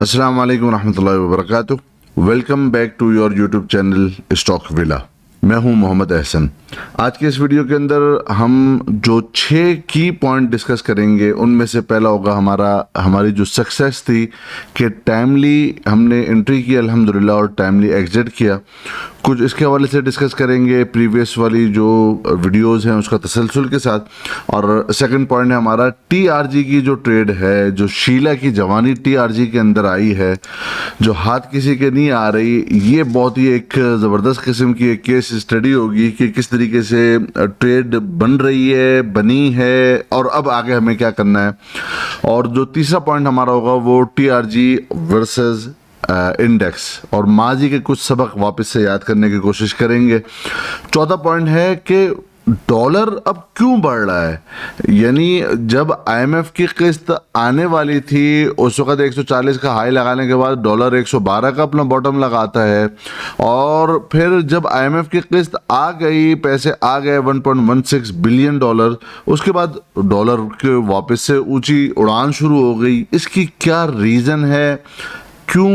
अस्सलाम वालेकुम रहमतुल्लाहि व बरकातुहू। Welcome back to your YouTube channel stock villa. मैं हूं मोहम्मद अहसन। आज के इस वीडियो के अंदर हम जो 6 की पॉइंट डिस्कस करेंगे उनमें से पहला होगा हमारी जो सक्सेस थी कि टाइमली हमने एंट्री की अल्हम्दुलिल्लाह और टाइमली एग्जिट किया। कुछ इसके हवाले से डिस्कस करेंगे, प्रीवियस वाली जो वीडियोस हैं उसका तसलसल के साथ। और सेकंड पॉइंट है हमारा टीआरजी की जो ट्रेड है, जो शीला की जवानी टीआरजी के अंदर आई है, जो हाथ किसी के नहीं आ रही। ये बहुत ही एक ज़बरदस्त किस्म की एक केस स्टडी होगी कि किस तरीके से ट्रेड बन रही है, बनी है और अब आगे हमें क्या करना है। और जो तीसरा पॉइंट हमारा होगा वो टीआरजी वर्सेस इंडेक्स और माजी के कुछ सबक वापस से याद करने की कोशिश करेंगे। चौथा पॉइंट है कि डॉलर अब क्यों बढ़ रहा है। यानी जब आईएमएफ की किस्त आने वाली थी उस वक्त 140 का हाई लगाने के बाद डॉलर 112 का अपना बॉटम लगाता है, और फिर जब आईएमएफ की किस्त आ गई, पैसे आ गए 1.16 बिलियन डॉलर, उसके बाद डॉलर के वापस से ऊंची उड़ान शुरू हो गई। इसकी क्या रीज़न है, क्यों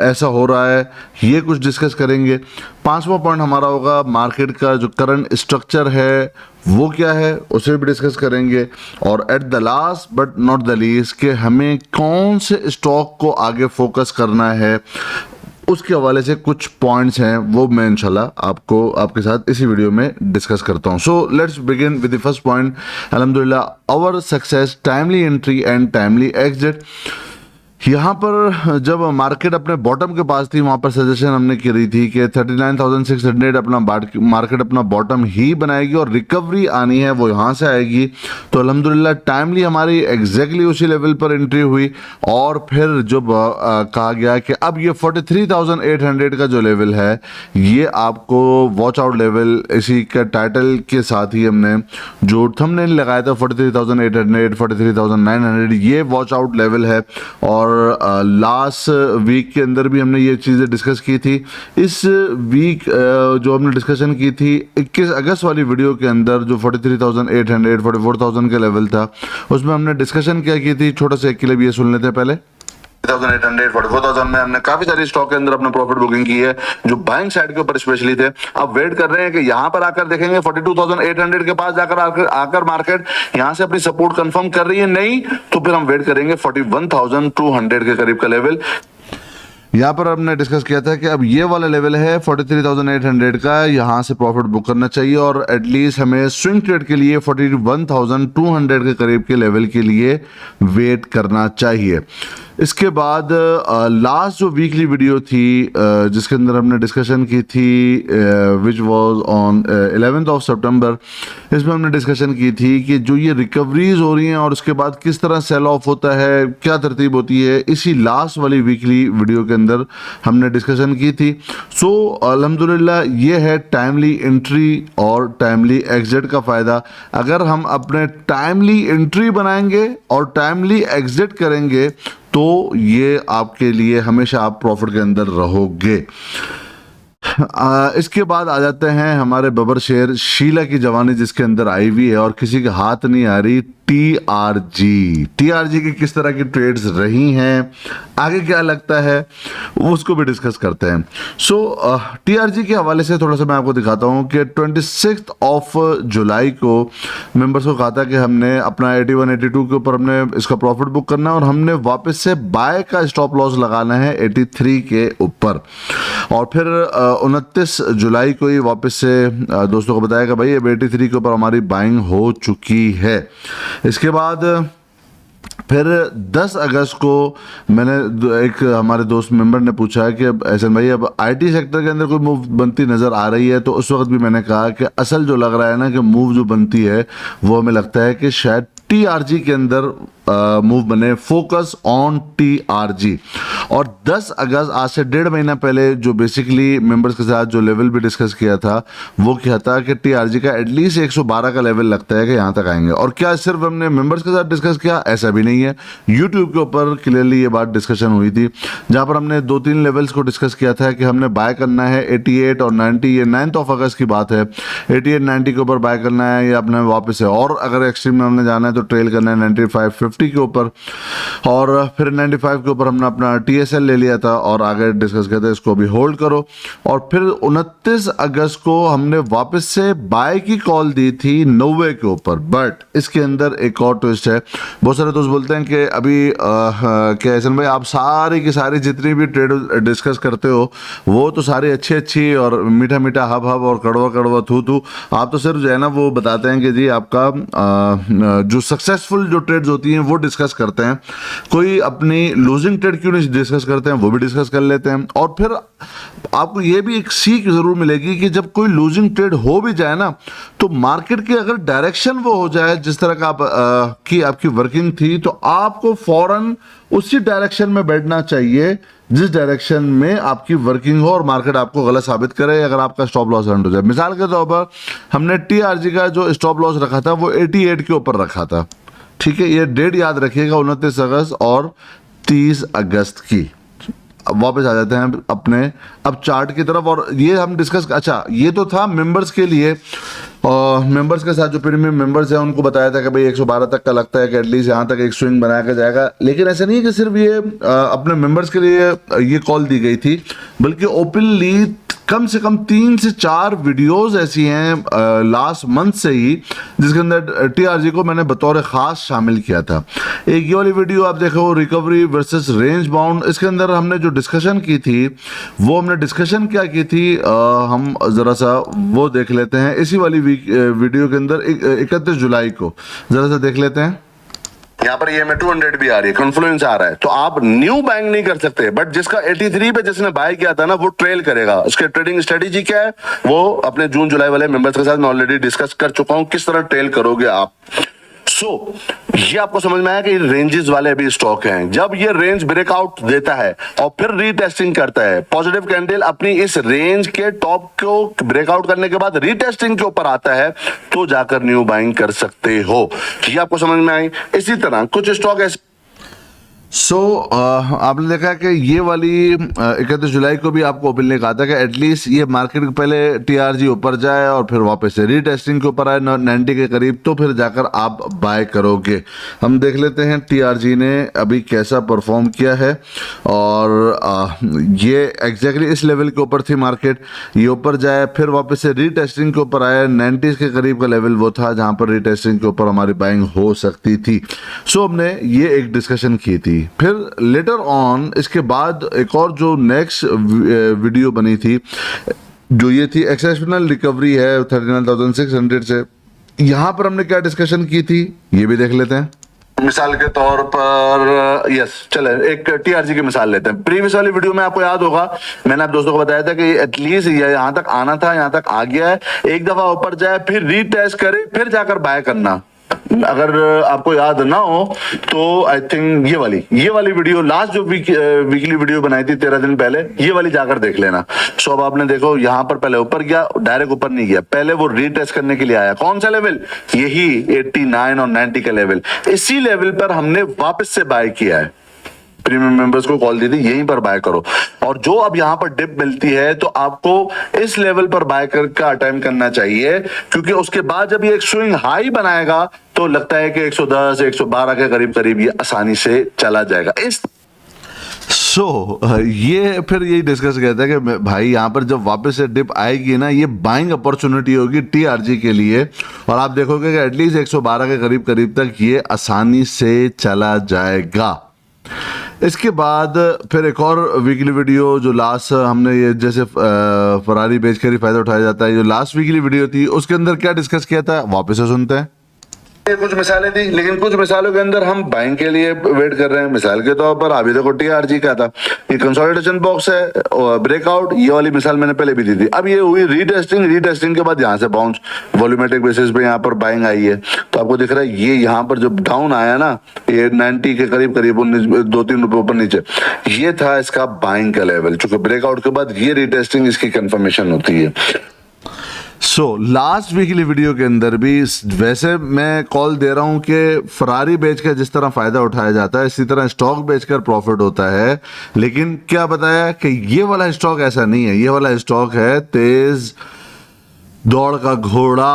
ऐसा हो रहा है, ये कुछ डिस्कस करेंगे। पांचवा पॉइंट हमारा होगा मार्केट का जो करंट स्ट्रक्चर है वो क्या है, उसे भी डिस्कस करेंगे। और at the last but not the least कि हमें कौन से स्टॉक को आगे फोकस करना है, उसके हवाले से कुछ पॉइंट्स हैं वो मैं इंशाल्लाह आपके साथ इसी वीडियो में डिस्कस करता हूं। So let's begin with the first point. अल्हम्दुलिल्लाह our success, timely entry and timely exit. यहाँ पर जब मार्केट अपने बॉटम के पास थी वहाँ पर सजेशन हमने करी थी कि 39,600 अपना मार्केट अपना बॉटम ही बनाएगी और रिकवरी आनी है वो यहाँ से आएगी। तो अल्हम्दुलिल्लाह टाइमली हमारी एग्जैक्टली उसी लेवल पर एंट्री हुई। और फिर जब कहा गया कि अब ये 43,800 का जो लेवल है ये आपको वॉच आउट लेवल, इसी का टाइटल के साथ ही हमने जो थंबनेल लगाया था 43,800 43,900 ये वॉच आउट लेवल है। और लास्ट वीक के अंदर भी हमने ये चीज़ें डिस्कस की थी। इस वीक जो हमने डिस्कशन की थी 21 अगस्त वाली वीडियो के अंदर जो 43,800 44,000 का लेवल था उसमें हमने डिस्कशन क्या की थी, छोटा सा एक क्लिप ये सुन लेते हैं पहले। 800 44,000 में हमने काफी सारी स्टॉक के अंदर अपना प्रॉफिट बुकिंग की है जो बाइंग साइड के ऊपर स्पेशली थे। अब वेट कर रहे हैं कि यहां पर आकर देखेंगे 42,800 के पास जाकर आकर मार्केट यहां से अपनी सपोर्ट कंफर्म कर रही है, नहीं तो फिर हम वेट करेंगे 41,200 के करीब का लेवल। यहाँ पर हमने डिस्कस किया था कि अब ये वाला लेवल है 43,800 का, यहाँ से प्रॉफिट बुक करना चाहिए और एटलीस्ट हमें स्विंग ट्रेड के लिए 41,200 के करीब के लेवल के लिए वेट करना चाहिए। इसके बाद लास्ट जो वीकली वीडियो थी जिसके अंदर हमने डिस्कशन की थी which was on 11th of सितंबर, इसमें हमने डिस्कशन की थी कि जो ये रिकवरीज हो रही हैं और उसके बाद किस तरह सेल ऑफ होता है, क्या तरतीब होती है, इसी लास्ट वाली वीकली वीडियो के अंदर हमने डिस्कशन की थी। सो अल्हम्दुलिल्लाह ये है टाइमली एंट्री और टाइमली एग्जिट का फ़ायदा। अगर हम अपने टाइमली एंट्री बनाएंगे और टाइमली एग्जिट करेंगे तो ये आपके लिए हमेशा आप प्रॉफिट के अंदर रहोगे। इसके बाद आ जाते हैं हमारे बबर शेयर शीला की जवानी जिसके अंदर आई हुई है और किसी के हाथ नहीं आ रही, टीआरजी की किस तरह की ट्रेड्स रही हैं, आगे क्या लगता है उसको भी डिस्कस करते हैं। सो टीआरजी के हवाले से थोड़ा सा मैं आपको दिखाता हूं कि 26 ऑफ जुलाई को मेंबर्स को कहा था कि हमने अपना 81 82 के ऊपर हमने इसका प्रॉफिट बुक करना है और हमने वापस से बाय का स्टॉप लॉस लगाना है 83 के ऊपर। और फिर 29 जुलाई को ही वापस से दोस्तों को बताया कि भाई अब 83 के ऊपर हमारी बाइंग हो चुकी है। इसके बाद फिर 10 अगस्त को मैंने एक हमारे दोस्त मेंबर ने पूछा कि अब ऐसा भाई अब आईटी सेक्टर के अंदर कोई मूव बनती नज़र आ रही है, तो उस वक्त भी मैंने कहा कि असल जो लग रहा है ना कि मूव जो बनती है वो हमें लगता है कि शायद टीआरजी के अंदर मूव बने, फोकस ऑन टीआरजी। और 10 अगस्त आज से 1.5 महीना पहले जो बेसिकली मेंबर्स के साथ जो लेवल भी डिस्कस किया था वो क्या था कि टीआरजी का एटलीस्ट 112 का लेवल लगता है कि यहाँ तक आएंगे। और क्या सिर्फ हमने मेंबर्स के साथ डिस्कस किया, ऐसा भी नहीं है, यूट्यूब के ऊपर क्लियरली ये बात डिस्कशन हुई थी जहाँ पर हमने 2-3 लेवल्स को डिस्कस किया था कि हमने बाय करना है 88 और 90, ये 9 अगस्त की बात है। 88-90 के ऊपर बाय करना है या अपने वापस है, और अगर एक्सट्रीम में हमने जाना है तो ट्रेल करना है 95, 50 के ऊपर, और फिर 95 के ऊपर हमने अपना TSL ले लिया था और आगे डिस्कस करते इसको भी होल्ड करो। और फिर 29 अगस्त को हमने वापस से बाय की कॉल दी थी 90 के ऊपर। बट इसके अंदर एक और ट्विस्ट है। बहुत सारे दोस्त बोलते हैं कि अभी क्या एहसन भाई आप सारी की सारी जितनी भी ट्रेड डिस्कस करते हो वो तो सारी अच्छी अच्छी और मीठा मीठा हब हब और कड़वा कड़वा थू थू, आप तो सिर्फ जो है ना वो बताते हैं कि जी आपका जो सक्सेसफुल जो ट्रेड्स होती हैं वो डिस्कस करते हैं, कोई अपनी लूजिंग ट्रेड क्यों नहीं डिस्कस करते हैं, वो भी डिस्कस कर लेते हैं। और फिर आपको ये भी एक सीख जरूर मिलेगी कि जब कोई लूजिंग ट्रेड हो भी जाए ना तो मार्केट की अगर डायरेक्शन वो हो जाए जिस तरह का की आपकी वर्किंग थी, तो आपको फौरन उसी डायरेक्शन में बैठना चाहिए जिस डायरेक्शन में आपकी वर्किंग हो और मार्केट आपको गलत साबित करे अगर आपका स्टॉप लॉस रन हो जाए। मिसाल के तौर पर हमने TRG का जो स्टॉप लॉस रखा था वो 88 के ऊपर रखा था, ठीक है। ये डेट याद रखिएगा 29 अगस्त और 30 अगस्त की। अब वापस आ जाते हैं अपने अब चार्ट की तरफ, और ये हम डिस्कस, अच्छा ये तो था मेंबर्स के लिए, और मेंबर्स के साथ जो प्रीमियम मेंबर्स हैं उनको बताया था कि भाई 112 तक का लगता है कि एटलीस्ट यहाँ तक एक स्विंग बनाया के जाएगा। लेकिन ऐसा नहीं है कि सिर्फ ये अपने मेंबर्स के लिए ये कॉल दी गई थी, बल्कि ओपनली कम से कम 3 से 4 वीडियोस ऐसी हैं लास्ट मंथ से ही जिसके अंदर TRG को मैंने बतौर खास शामिल किया था। एक ये वाली वीडियो आप देखो, रिकवरी वर्सेस रेंज बाउंड, इसके अंदर हमने जो डिस्कशन की थी वो हमने डिस्कशन क्या की थी, हम जरा सा वो देख लेते हैं इसी वाली वीडियो के अंदर 31 जुलाई को जरा सा देख लेते हैं। यहाँ पर EMA 200 भी आ रही है, कॉन्फ्लुएंस आ रहा है, तो आप न्यू बाइंग नहीं कर सकते, बट जिसका 83 पे जिसने बाय किया था ना वो ट्रेल करेगा। उसके ट्रेडिंग स्ट्रेटेजी क्या है वो अपने जून जुलाई वाले मेंबर्स के साथ मैं ऑलरेडी डिस्कस कर चुका हूं, किस तरह ट्रेल करोगे आप। ये आपको समझ में आया कि रेंजेस वाले भी स्टॉक हैं। जब ये रेंज ब्रेकआउट देता है और फिर रीटेस्टिंग करता है, पॉजिटिव कैंडल अपनी इस रेंज के टॉप को ब्रेकआउट करने के बाद रीटेस्टिंग के ऊपर आता है, तो जाकर न्यू बाइंग कर सकते हो। ये आपको समझ में आई। इसी तरह कुछ स्टॉक ऐसे आपने देखा कि ये वाली 31 जुलाई को भी आपको ओपनली कहा था कि एटलीस्ट ये मार्केट के पहले TRG ऊपर जाए और फिर वापस से रीटेस्टिंग के ऊपर आए 90 के करीब, तो फिर जाकर आप बाय करोगे। हम देख लेते हैं TRG ने अभी कैसा परफॉर्म किया है, और ये एग्जैक्टली इस लेवल के ऊपर थी मार्केट, ये ऊपर जाए फिर वापस से रीटेस्टिंग के ऊपर आए, 90 के करीब का लेवल वो था जहां पर रीटेस्टिंग के ऊपर हमारी बाइंग हो सकती थी। हमने ये एक डिस्कशन की थी। फिर लेटर ऑन इसके बाद एक और जो नेक्स्ट वीडियो बनी थी जो ये थी एक्सेप्शनल रिकवरी है 39,600 से, यहां पर हमने क्या डिस्कशन की थी ये भी देख लेते हैं। मिसाल के तौर पर यस चले एक TRG की मिसाल लेते हैं। प्रीवियस वाली वीडियो में आपको याद होगा मैंने आप दोस्तों को बताया था कि एटलीस्ट ये यहां तक आना था, यहां तक आ गया है, एक दफा ऊपर जाए फिर रीटेस्ट करे फिर जाकर बाय करना। अगर आपको याद ना हो तो आई थिंक ये वाली वीडियो लास्ट जो वीकली वीडियो बनाई थी 13 दिन पहले, ये वाली जाकर देख लेना। अब आपने देखो यहां पर पहले ऊपर गया, डायरेक्ट ऊपर नहीं गया, पहले वो रीटेस्ट करने के लिए आया। कौन सा लेवल? यही 89 और 90 का लेवल। इसी लेवल पर हमने वापस से बाय किया है, प्रीमियम मेंबर्स को कॉल दी थी यहीं पर बाय करो। और जो अब यहां पर डिप मिलती है तो आपको इस लेवल पर बाय करके अटेम्प्ट करना चाहिए, क्योंकि उसके बाद जब ये एक स्विंग हाई बनाएगा तो लगता है कि 110 112 के करीब करीब ये आसानी से चला जाएगा। इस ये फिर यही डिस्कस किया था कि भाई यहाँ पर जब वापस से डिप आएगी ना, ये बाइंग अपॉर्चुनिटी होगी TRG के लिए, और आप देखोगे कि एटलीस्ट 112 के करीब करीब तक ये आसानी से चला जाएगा। इसके बाद फिर एक और वीकली वीडियो जो लास्ट हमने ये जैसे फरारी बेच कर ही फायदा उठाया जाता है, जो लास्ट वीकली वीडियो थी उसके अंदर क्या डिस्कस किया था वापस से सुनते हैं। कुछ मिसालें दी, लेकिन कुछ मिसालों के अंदर हम बाइंग के लिए वेट कर रहे हैं। मिसाल के तौर पर अभी देखो TRG का था, ये कंसोलिडेशन बॉक्स है, ब्रेकआउट, ये वाली मिसाल मैंने पहले भी दी थी। अब ये हुई रीटेस्टिंग के बाद यहाँ से बाउंस, वॉल्यूमेट्रिक बेसिस पे यहाँ पर बाइंग आई है। तो आपको दिख रहा है ये यहाँ पर जब डाउन आया ना, ये 90 के करीब करीब 2-3 रुपए ऊपर नीचे, ये था इसका बाइंग का लेवल। चूंकि ब्रेकआउट के बाद ये रीटेस्टिंग इसकी कंफर्मेशन होती है। लास्ट वीकली वीडियो के अंदर भी वैसे मैं कॉल दे रहा हूं कि फरारी बेचकर जिस तरह फायदा उठाया जाता है इसी तरह स्टॉक बेचकर प्रॉफिट होता है। लेकिन क्या बताया कि ये वाला स्टॉक ऐसा नहीं है, ये वाला स्टॉक है तेज दौड़ का घोड़ा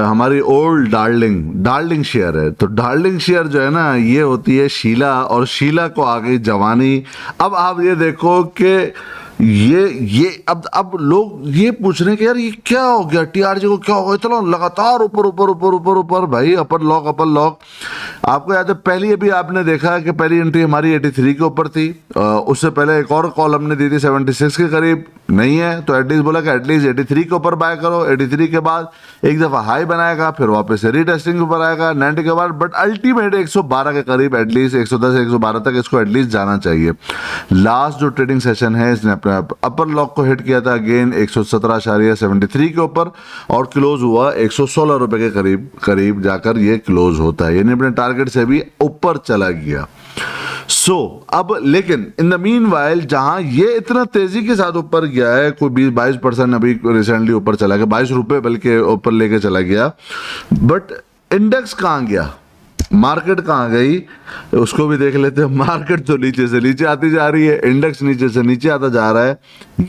हमारी ओल्ड डार्लिंग शेयर है। तो डार्लिंग शेयर जो है ना, ये होती है शीला, और शीला को आ गई जवानी। अब आप ये देखो कि ये अब लोग ये पूछ रहे हैं कि यार ये क्या हो गया, टीआरजी को क्या हो गया, चलो लगातार ऊपर ऊपर ऊपर ऊपर ऊपर भाई, अपर लॉक। आपको याद है पहली अभी आपने देखा कि पहली एंट्री हमारी 83 के ऊपर थी, उससे पहले एक और कॉल हमने दी थी 76 के करीब, नहीं है तो एटलीस्ट बोला कि एटलीस्ट 83 के ऊपर बाय करो। 83 के बाद एक दफा हाई बनाएगा, फिर वापस से रीटेस्टिंग के ऊपर आएगा 90 के बाद, बट अल्टीमेट 112 के करीब एटलीस्ट 110 112 तक इसको एटलीस्ट जाना चाहिए। लास्ट जो ट्रेडिंग सेशन है इसने अपने अपर लॉक को हिट किया था अगेन 117.73 के ऊपर, और क्लोज हुआ 116 रुपए के करीब जाकर ये क्लोज होता है, यानी अपने टारगेट से भी ऊपर चला गया। अब लेकिन इन द मीन वाइल जहां ये इतना तेजी के साथ ऊपर गया है, कोई 20-22% अभी रिसेंटली ऊपर चला गया, 22 रुपए बल्कि ऊपर लेके चला गया, बट इंडेक्स कहां गया, मार्केट कहां गई, उसको भी देख लेते हैं। मार्केट तो नीचे से नीचे आती जा रही है, इंडेक्स नीचे से नीचे आता जा रहा है।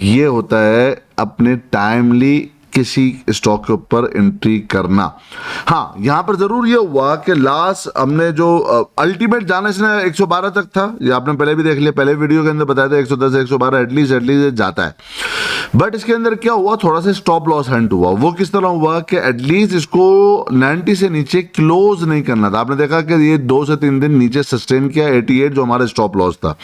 ये होता है अपने टाइमली किसी स्टॉक के ऊपर एंट्री करना। हाँ, यहां पर जरूर ये हुआ कि लास्ट हमने जो अल्टीमेट जाना इसने 112 तक था, ये आपने पहले भी देख लिया, पहले वीडियो के अंदर बताया था 110 112 एटलीस्ट जाता है। बट इसके अंदर क्या हुआ, थोड़ा सा स्टॉप लॉस हंट हुआ। वो किस तरह हुआ कि एटलीस्ट इसको 90 से नीचे क्लोज नहीं करना था। आपने देखा कि ये 2 से 3 दिन नीचे सस्टेन किया 88 जो हमारा स्टॉप लॉस था।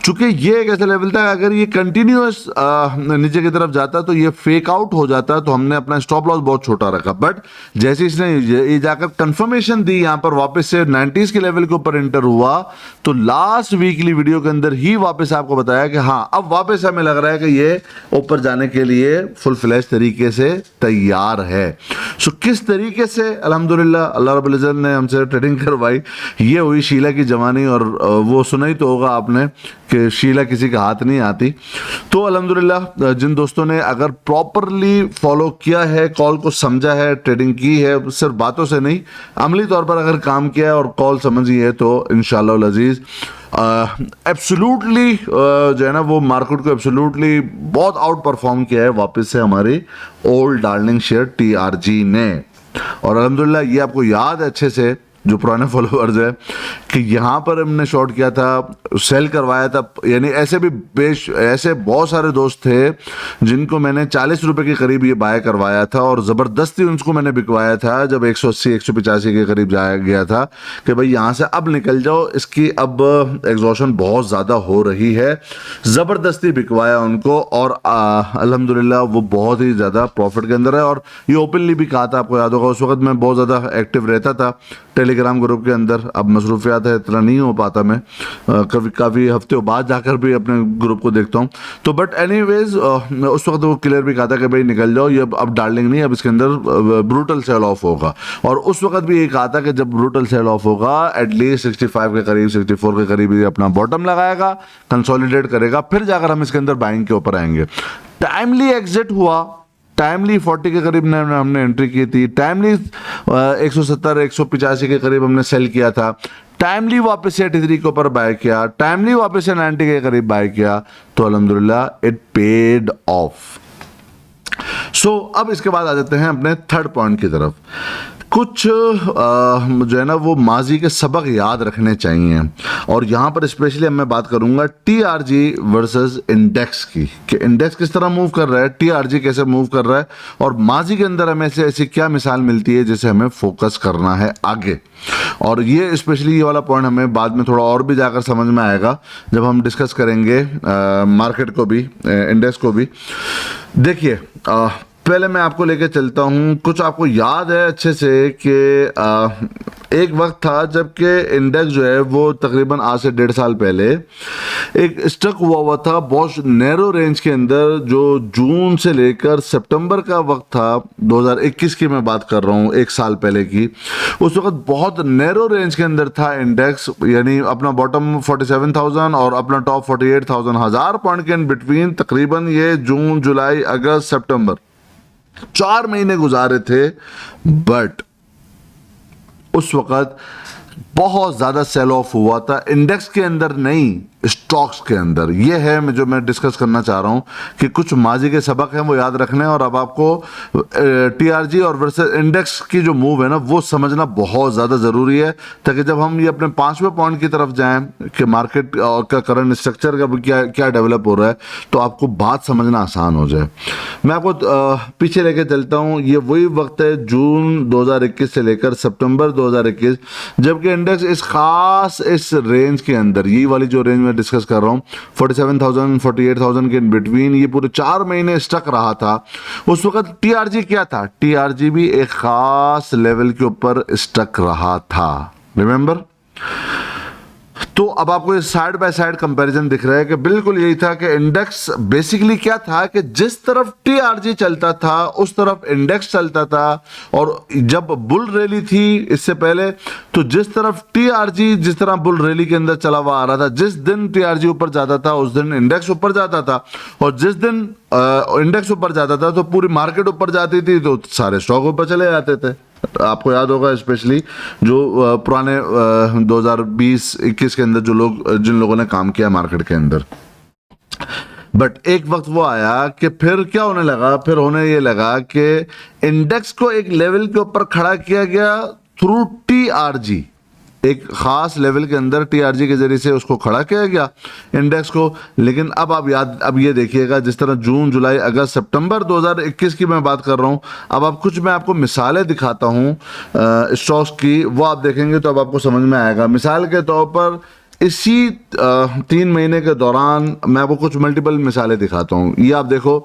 चूंकि ये एक ऐसा लेवल था, अगर ये कंटिन्यूअस नीचे की तरफ जाता तो ये फेक आउट हो जाता, तो हमने अपना स्टॉप लॉस बहुत छोटा रखा। बट जैसे इसने ये जाकर कंफर्मेशन दी यहां पर वापस से 90s के लेवल के ऊपर एंटर हुआ, तो लास्ट वीकली वीडियो के अंदर ही वापस आपको बताया कि हाँ अब वापस हमें लग रहा है कि ये ऊपर जाने के लिए फुल फ्लैश तरीके से तैयार है। सो किस तरीके से अल्हम्दुलिल्लाह अल्लाह रब्बुल इज्जत ने हमसे ट्रेडिंग करवाई, ये हुई शीला की जवानी। और वो सुना ही तो होगा आपने कि शीला किसी का हाथ नहीं आती। तो अल्हम्दुलिल्लाह जिन दोस्तों ने अगर प्रॉपरली फॉलो किया है, कॉल को समझा है, ट्रेडिंग की है, सिर्फ बातों से नहीं अमली तौर पर अगर काम किया है और कॉल समझी है, तो इंशाअल्लाह अजीज एब्सोल्युटली जो है ना वो मार्केट को एब्सोल्युटली बहुत आउट परफॉर्म किया है वापस से हमारी ओल्ड डार्लिंग शेयर टीआरजी ने। और अल्हम्दुलिल्लाह ये आपको याद है अच्छे से, जो पुराने फॉलोअर्स है, कि यहाँ पर हमने शॉर्ट किया था, सेल करवाया था, यानी ऐसे बहुत सारे दोस्त थे जिनको मैंने 40 रुपए के करीब ये बाय करवाया था, और ज़बरदस्ती उनको मैंने बिकवाया था जब 180 185 के करीब जाया गया था कि भाई यहाँ से अब निकल जाओ, इसकी अब एग्जॉशन बहुत ज़्यादा हो रही है। ज़बरदस्ती बिकवाया उनको, और अल्हम्दुलिल्लाह वो बहुत ही ज़्यादा प्रॉफिट के अंदर है। और ये ओपनली भी कहा था, आपको याद होगा उस वक्त मैं बहुत ज़्यादा एक्टिव रहता था टेलीग्राम ग्रुप के अंदर। अब मसरूफियात है, इतना नहीं हो पाता मैं, कभी काफ़ी हफ्तों बाद जाकर भी अपने ग्रुप को देखता हूँ। तो बट एनीवेज उस वक्त वो क्लियर भी कहा था कि भाई निकल जाओ, ये अब डार्लिंग नहीं, अब इसके अंदर ब्रूटल सेल ऑफ होगा। और उस वक्त भी ये कहा था कि जब ब्रूटल सेल ऑफ होगा एटलीस्ट 65 के करीब 64 के करीब ये अपना बॉटम लगाएगा, कंसोलिडेट करेगा, फिर जाकर हम इसके अंदर बाइंग के ऊपर आएंगे। टाइमली एग्जिट हुआ, टाइमली 40 के करीब हमने एंट्री की थी, टाइमली 170 185 के करीब हमने सेल किया था, टाइमली वापस से 83 के ऊपर बाय किया, टाइमली वापस से 90 के करीब बाय किया, तो अल्हम्दुलिल्लाह इट पेड ऑफ। सो अब इसके बाद आ जाते हैं अपने थर्ड पॉइंट की तरफ। कुछ जो है ना वो माजी के सबक याद रखने चाहिए, और यहाँ पर स्पेशली मैं बात करूँगा टीआरजी वर्सेस इंडेक्स की, कि इंडेक्स किस तरह मूव कर रहा है, टीआरजी कैसे मूव कर रहा है, और माजी के अंदर हमें से ऐसी क्या मिसाल मिलती है जिसे हमें फोकस करना है आगे। और ये स्पेशली ये वाला पॉइंट हमें बाद में थोड़ा और भी जाकर समझ में आएगा जब हम डिस्कस करेंगे मार्केट को भी, इंडेक्स को भी। देखिए पहले मैं आपको लेके चलता हूँ, कुछ आपको याद है अच्छे से कि एक वक्त था जबकि इंडेक्स जो है वो तकरीबन आज से 1.5 साल पहले एक स्टक हुआ था बहुत नैरो रेंज के अंदर, जो जून से लेकर सितंबर का वक्त था 2021 की मैं बात कर रहा हूँ, 1 साल पहले की। उस वक्त बहुत नैरो रेंज के अंदर था इंडेक्स, यानी अपना बॉटम 47,000 और अपना टॉप 48,000, 1000 पॉइंट के इन बिटवीन तकरीबन ये जून जुलाई अगस्त सितंबर 4 महीने गुजारे थे। बट उस वक्त बहुत ज्यादा सेल ऑफ हुआ था, इंडेक्स के अंदर नहीं, स्टॉक्स के अंदर। ये है जो मैं डिस्कस करना चाह रहा हूं कि कुछ माजी के सबक हैं वो याद रखने, और अब आपको टीआरजी और वर्सेस इंडेक्स की जो मूव है ना वो समझना बहुत ज्यादा जरूरी है, ताकि जब हम ये अपने 5वें पॉइंट की तरफ जाएं कि मार्केट का करंट स्ट्रक्चर का क्या क्या डेवलप हो रहा है, तो आपको बात समझना आसान हो जाए। मैं आपको पीछे लेके चलता हूं। ये वही वक्त है जून 2021 से लेकर सितंबर 2021, जबकि इंडेक्स इस खास इस रेंज के अंदर, यही वाली जो रेंज मैं डिस्कस कर रहा हूं 47,000 48,000 के इन बिटवीन, ये पूरे 4 महीने स्टक रहा था। उस वक्त टीआरजी क्या था? टीआरजी भी एक खास लेवल के ऊपर स्टक रहा था, रिमेंबर? तो अब आपको ये साइड बाय साइड कंपैरिजन दिख रहा है कि बिल्कुल यही था कि इंडेक्स बेसिकली क्या था कि जिस तरफ टीआरजी चलता था उस तरफ इंडेक्स चलता था। और जब बुल रैली थी इससे पहले, तो जिस तरफ टीआरजी जिस तरह बुल रैली के अंदर चला हुआ आ रहा था, जिस दिन टीआरजी ऊपर जाता था उस दिन इंडेक्स ऊपर जाता था, और जिस दिन इंडेक्स ऊपर जाता था तो पूरी मार्केट ऊपर जाती थी, तो सारे स्टॉक ऊपर चले जाते थे। आपको याद होगा स्पेशली जो पुराने 2020-21 के अंदर जिन लोगों ने काम किया मार्केट के अंदर। बट एक वक्त वो आया कि फिर क्या होने लगा, फिर होने ये लगा कि इंडेक्स को एक लेवल के ऊपर खड़ा किया गया थ्रू टीआरजी, एक खास लेवल के अंदर टीआरजी के जरिए से उसको खड़ा किया गया इंडेक्स को। लेकिन अब आप अब ये देखिएगा, जिस तरह जून जुलाई अगस्त सितंबर 2021 की मैं बात कर रहा हूं, अब आप कुछ मैं आपको मिसालें दिखाता हूं स्टॉक्स की, वो आप देखेंगे तो अब आपको समझ में आएगा। मिसाल के तौर पर इसी 3 महीने के दौरान मैं आपको कुछ मल्टीपल मिसालें दिखाता हूँ। ये आप देखो,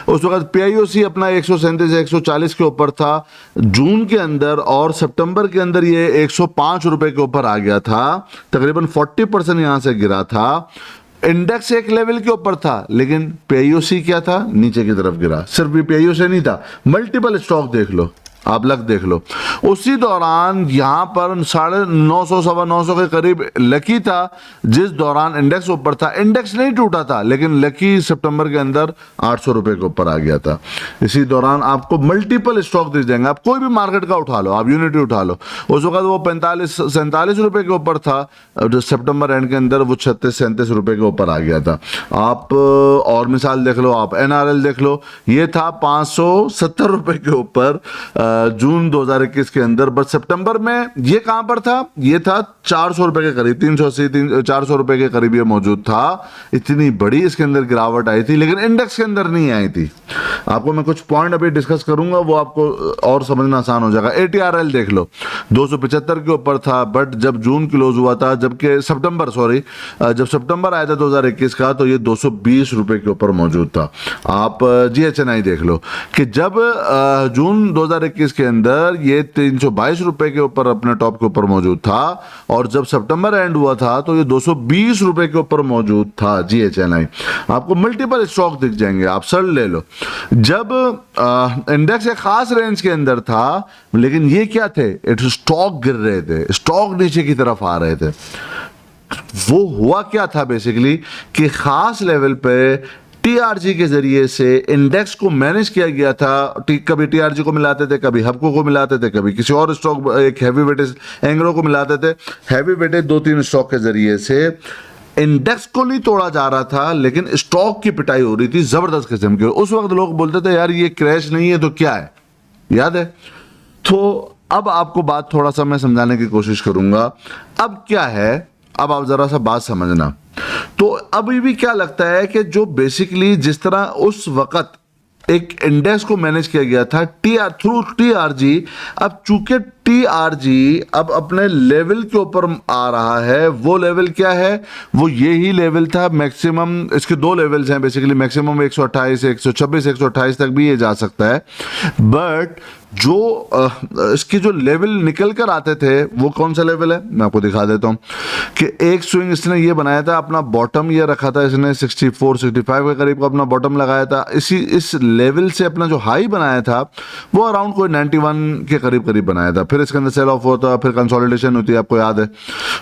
उस वक्त पीआईओसी अपना 137 से 140 के ऊपर था जून के अंदर, और सितंबर के अंदर ये 105 रुपए के ऊपर आ गया था, तकरीबन 40% यहां से गिरा था। इंडेक्स एक लेवल के ऊपर था, लेकिन पीआईओसी क्या था? नीचे की तरफ गिरा। सिर्फ भी पीआईओसी नहीं था, मल्टीपल स्टॉक देख लो, आप लक देख लो। उसी दौरान यहां पर 950 सवा 900 के करीब लकी था, जिस दौरान इंडेक्स ऊपर था। इंडेक्स नहीं टूटा था, लेकिन लकी सितंबर के अंदर 800 रुपए के ऊपर आ गया था। इसी दौरान आपको मल्टीपल स्टॉक दिख जाएंगे, आप कोई भी मार्केट का उठा लो, आप यूनिटी उठा लो, उस वक्त वो 45-47 रुपए के ऊपर था, सितंबर एंड के अंदर वो 36-37 रुपए के ऊपर आ गया था। आप और मिसाल देख लो, आप एनआरएल देख लो, ये था 570 रुपए के ऊपर जून 2021 के अंदर, बट सितंबर में ये कहां पर था? ये था 400 रुपए के करीब, 380-400 रुपए के करीब ये मौजूद था। इतनी बड़ी इसके अंदर गिरावट आई थी, लेकिन इंडेक्स के अंदर नहीं आई थी। आपको मैं कुछ पॉइंट अभी डिस्कस करूंगा, वो आपको और समझना आसान हो जाएगा। एटीआरएल देख लो, 275 के ऊपर था, बट जब जून क्लोज हुआ था, जब सितंबर आया था 2021 का, तो ये 220 रुपए के ऊपर मौजूद था। आप जीएचएनआई देख लो कि जब जून 2021 के अंदर ये 322 रुपए के ऊपर अपने टॉप के ऊपर मौजूद था, और जब सितंबर एंड हुआ था तो ये 220 रुपए के ऊपर मौजूद था जीएचएनआई। आपको मल्टीपल स्टॉक दिख जाएंगे, आप सर ले लो। जब इंडेक्स एक खास रेंज के अंदर था, लेकिन ये क्या थे? स्टॉक गिर रहे थे, स्टॉक नीचे की तरफ आ रहे थे। वो हुआ क्या था बेसिकली कि खास लेवल पे टीआरजी के जरिए से इंडेक्स को मैनेज किया गया था। कभी टीआरजी को मिलाते थे, कभी हबको को मिलाते थे, कभी किसी और स्टॉक, एक हैवी वेटेज एंग्रो को मिलाते थे। हैवी वेटेज 2-3 स्टॉक के जरिए से इंडेक्स को नहीं तोड़ा जा रहा था, लेकिन स्टॉक की पिटाई हो रही थी जबरदस्त किस्म की। उस वक्त लोग बोलते थे यार ये क्रैश नहीं है तो क्या है, याद है? तो अब आपको बात थोड़ा सा मैं समझाने की कोशिश करूंगा। अब क्या है, अब आप जरा सा बात समझना। तो अभी भी क्या लगता है कि जो बेसिकली जिस तरह उस वक्त एक इंडेक्स को मैनेज किया गया था थ्रू टीआरजी, अब चूंकि टीआरजी अब अपने लेवल के ऊपर आ रहा है, वो लेवल क्या है? वो यही लेवल था मैक्सिमम। इसके 2 लेवल्स हैं बेसिकली, मैक्सिमम 128, 126, 128 तक भी ये जा सकता है। बट जो इसके जो लेवल निकल कर आते थे वो कौन सा लेवल है, मैं आपको दिखा देता हूं कि एक स्विंग इसने ये बनाया था, अपना बॉटम ये रखा था इसने 64-65 के करीब का अपना बॉटम लगाया था। इस लेवल से अपना जो हाई बनाया था वो अराउंड कोई 91 के करीब बनाया था। फिर फिर इसके अंदर सेल ऑफ होता है, फिर कंसोलिडेशन होती है, आपको याद है।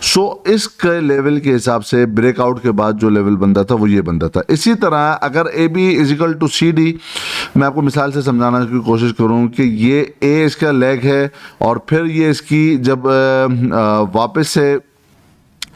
सो इसके लेवल के हिसाब से ब्रेकआउट के बाद जो लेवल बनता था वो ये बनता था। इसी तरह अगर A B is equal to C D, मैं आपको मिसाल से समझाना की कोशिश करूं कि ये ए इसका लेग है और फिर ये इसकी जब वापस से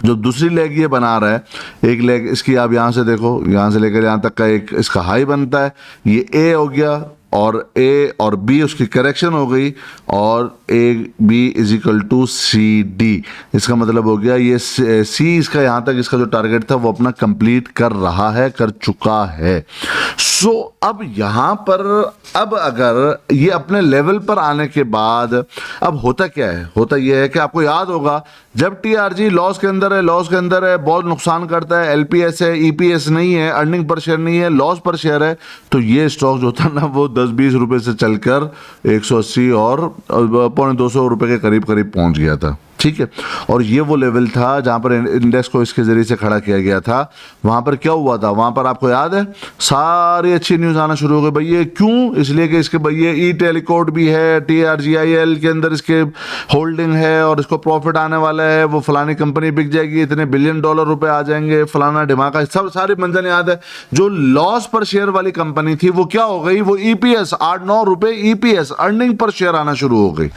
जो दूसरी लेग ये बना रहा है, एक लेग इसकी आप यहाँ से देखो, यहाँ से लेकर यहाँ तक का एक इसका हाई बनता है, ये ए हो गया और ए और बी उसकी करेक्शन हो गई और A B is equal to C D. इसका मतलब हो गया ये सी इसका यहाँ तक इसका जो टारगेट था वो अपना कंप्लीट कर रहा है, कर चुका है। सो अब यहाँ पर अब अगर ये अपने लेवल पर आने के बाद अब होता क्या है, होता यह है कि आपको याद होगा जब टीआरजी लॉस के अंदर है, लॉस के अंदर है, बहुत नुकसान करता है, एलपीएस है, ईपीएस नहीं है, अर्निंग पर शेयर नहीं है, लॉस पर शेयर है, तो ये स्टॉक जो था ना वो 10-20 रुपए से चलकर 180 और पौने 200 रुपए के करीब करीब पहुंच गया था। ठीक है, और ये वो लेवल था जहां पर इंडेक्स को इसके जरिए से खड़ा किया गया था। वहां पर क्या हुआ था, वहां पर आपको याद है सारी अच्छी न्यूज आना शुरू हो गई। भाई ये क्यों, इसलिए कि इसके भैया ई टेलीकोड भी है, TRGIL के अंदर इसके होल्डिंग है और इसको प्रॉफिट आने वाला है, वो फलानी कंपनी बिक जाएगी, इतने बिलियन डॉलर रुपए आ जाएंगे, फलाना ढिमाका, सब सारी मंजन याद है। जो लॉस पर शेयर वाली कंपनी थी वो क्या हो गई, वो ईपीएस 8-9 रुपए ईपीएस अर्निंग पर शेयर आना शुरू हो गई।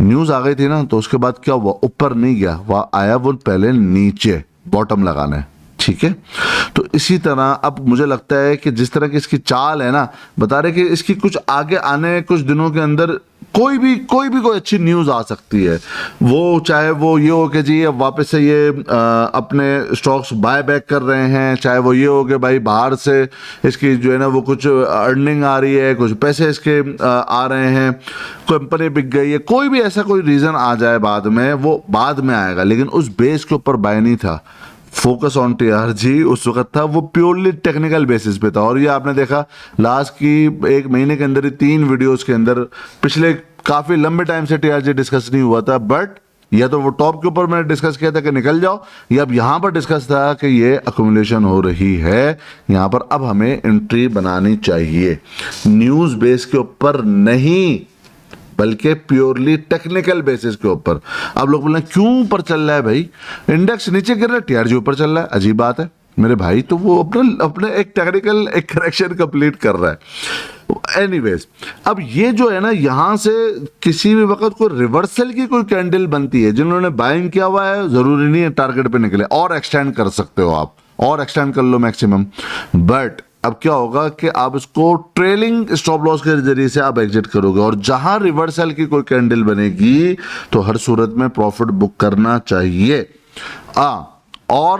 न्यूज आ गई थी ना, तो उसके बाद क्या हुआ, ऊपर नहीं गया, वह आया वो पहले नीचे बॉटम लगाने। ठीक है, तो इसी तरह अब मुझे लगता है कि जिस तरह की इसकी चाल है ना, बता रहे कि इसकी कुछ आगे आने कुछ दिनों के अंदर कोई अच्छी न्यूज़ आ सकती है। वो चाहे वो ये हो कि जी अब वापस से ये अपने स्टॉक्स बाय बैक कर रहे हैं, चाहे वो ये हो कि भाई बाहर से इसकी जो है ना वो कुछ अर्निंग आ रही है, कुछ पैसे इसके आ रहे हैं, कंपनी बिक गई है, कोई भी ऐसा कोई रीज़न आ जाए बाद में, वो बाद में आएगा, लेकिन उस बेस के ऊपर बाय नहीं था। फोकस ऑन टीआरजी उस वक्त था, वो प्योरली टेक्निकल बेसिस पे था। और ये आपने देखा लास्ट की 1 महीने के अंदर ही 3 वीडियोस के अंदर पिछले काफी लंबे टाइम से टीआरजी डिस्कस नहीं हुआ था, बट या तो वो टॉप के ऊपर मैंने डिस्कस किया था कि निकल जाओ, या अब यहां पर डिस्कस था कि ये अक्यूमुलेशन हो रही है, यहां पर अब हमें एंट्री बनानी चाहिए, न्यूज बेस के ऊपर नहीं बल्कि प्योरली टेक्निकल बेसिस के ऊपर। अब लोग बोल रहे हैं क्यों ऊपर चल रहा है भाई, इंडेक्स नीचे गिर रहा है, टीआरजी ऊपर चल रहा है, अजीब बात है मेरे भाई। तो वो अपने एक टेक्निकल एक करेक्शन कंप्लीट कर रहा है। एनीवेज, अब ये जो है ना, यहां से किसी भी वक्त कोई रिवर्सल की कोई कैंडल बनती है, जिन्होंने बाइंग किया हुआ है जरूरी नहीं है टारगेट पे निकले, और एक्सटेंड कर सकते हो आप, और एक्सटेंड कर लो मैक्सिमम, बट अब क्या होगा कि आप इसको ट्रेलिंग स्टॉप लॉस के जरिए से आप एग्जिट करोगे, और जहां रिवर्सल की कोई कैंडल बनेगी तो हर सूरत में प्रॉफिट बुक करना चाहिए। और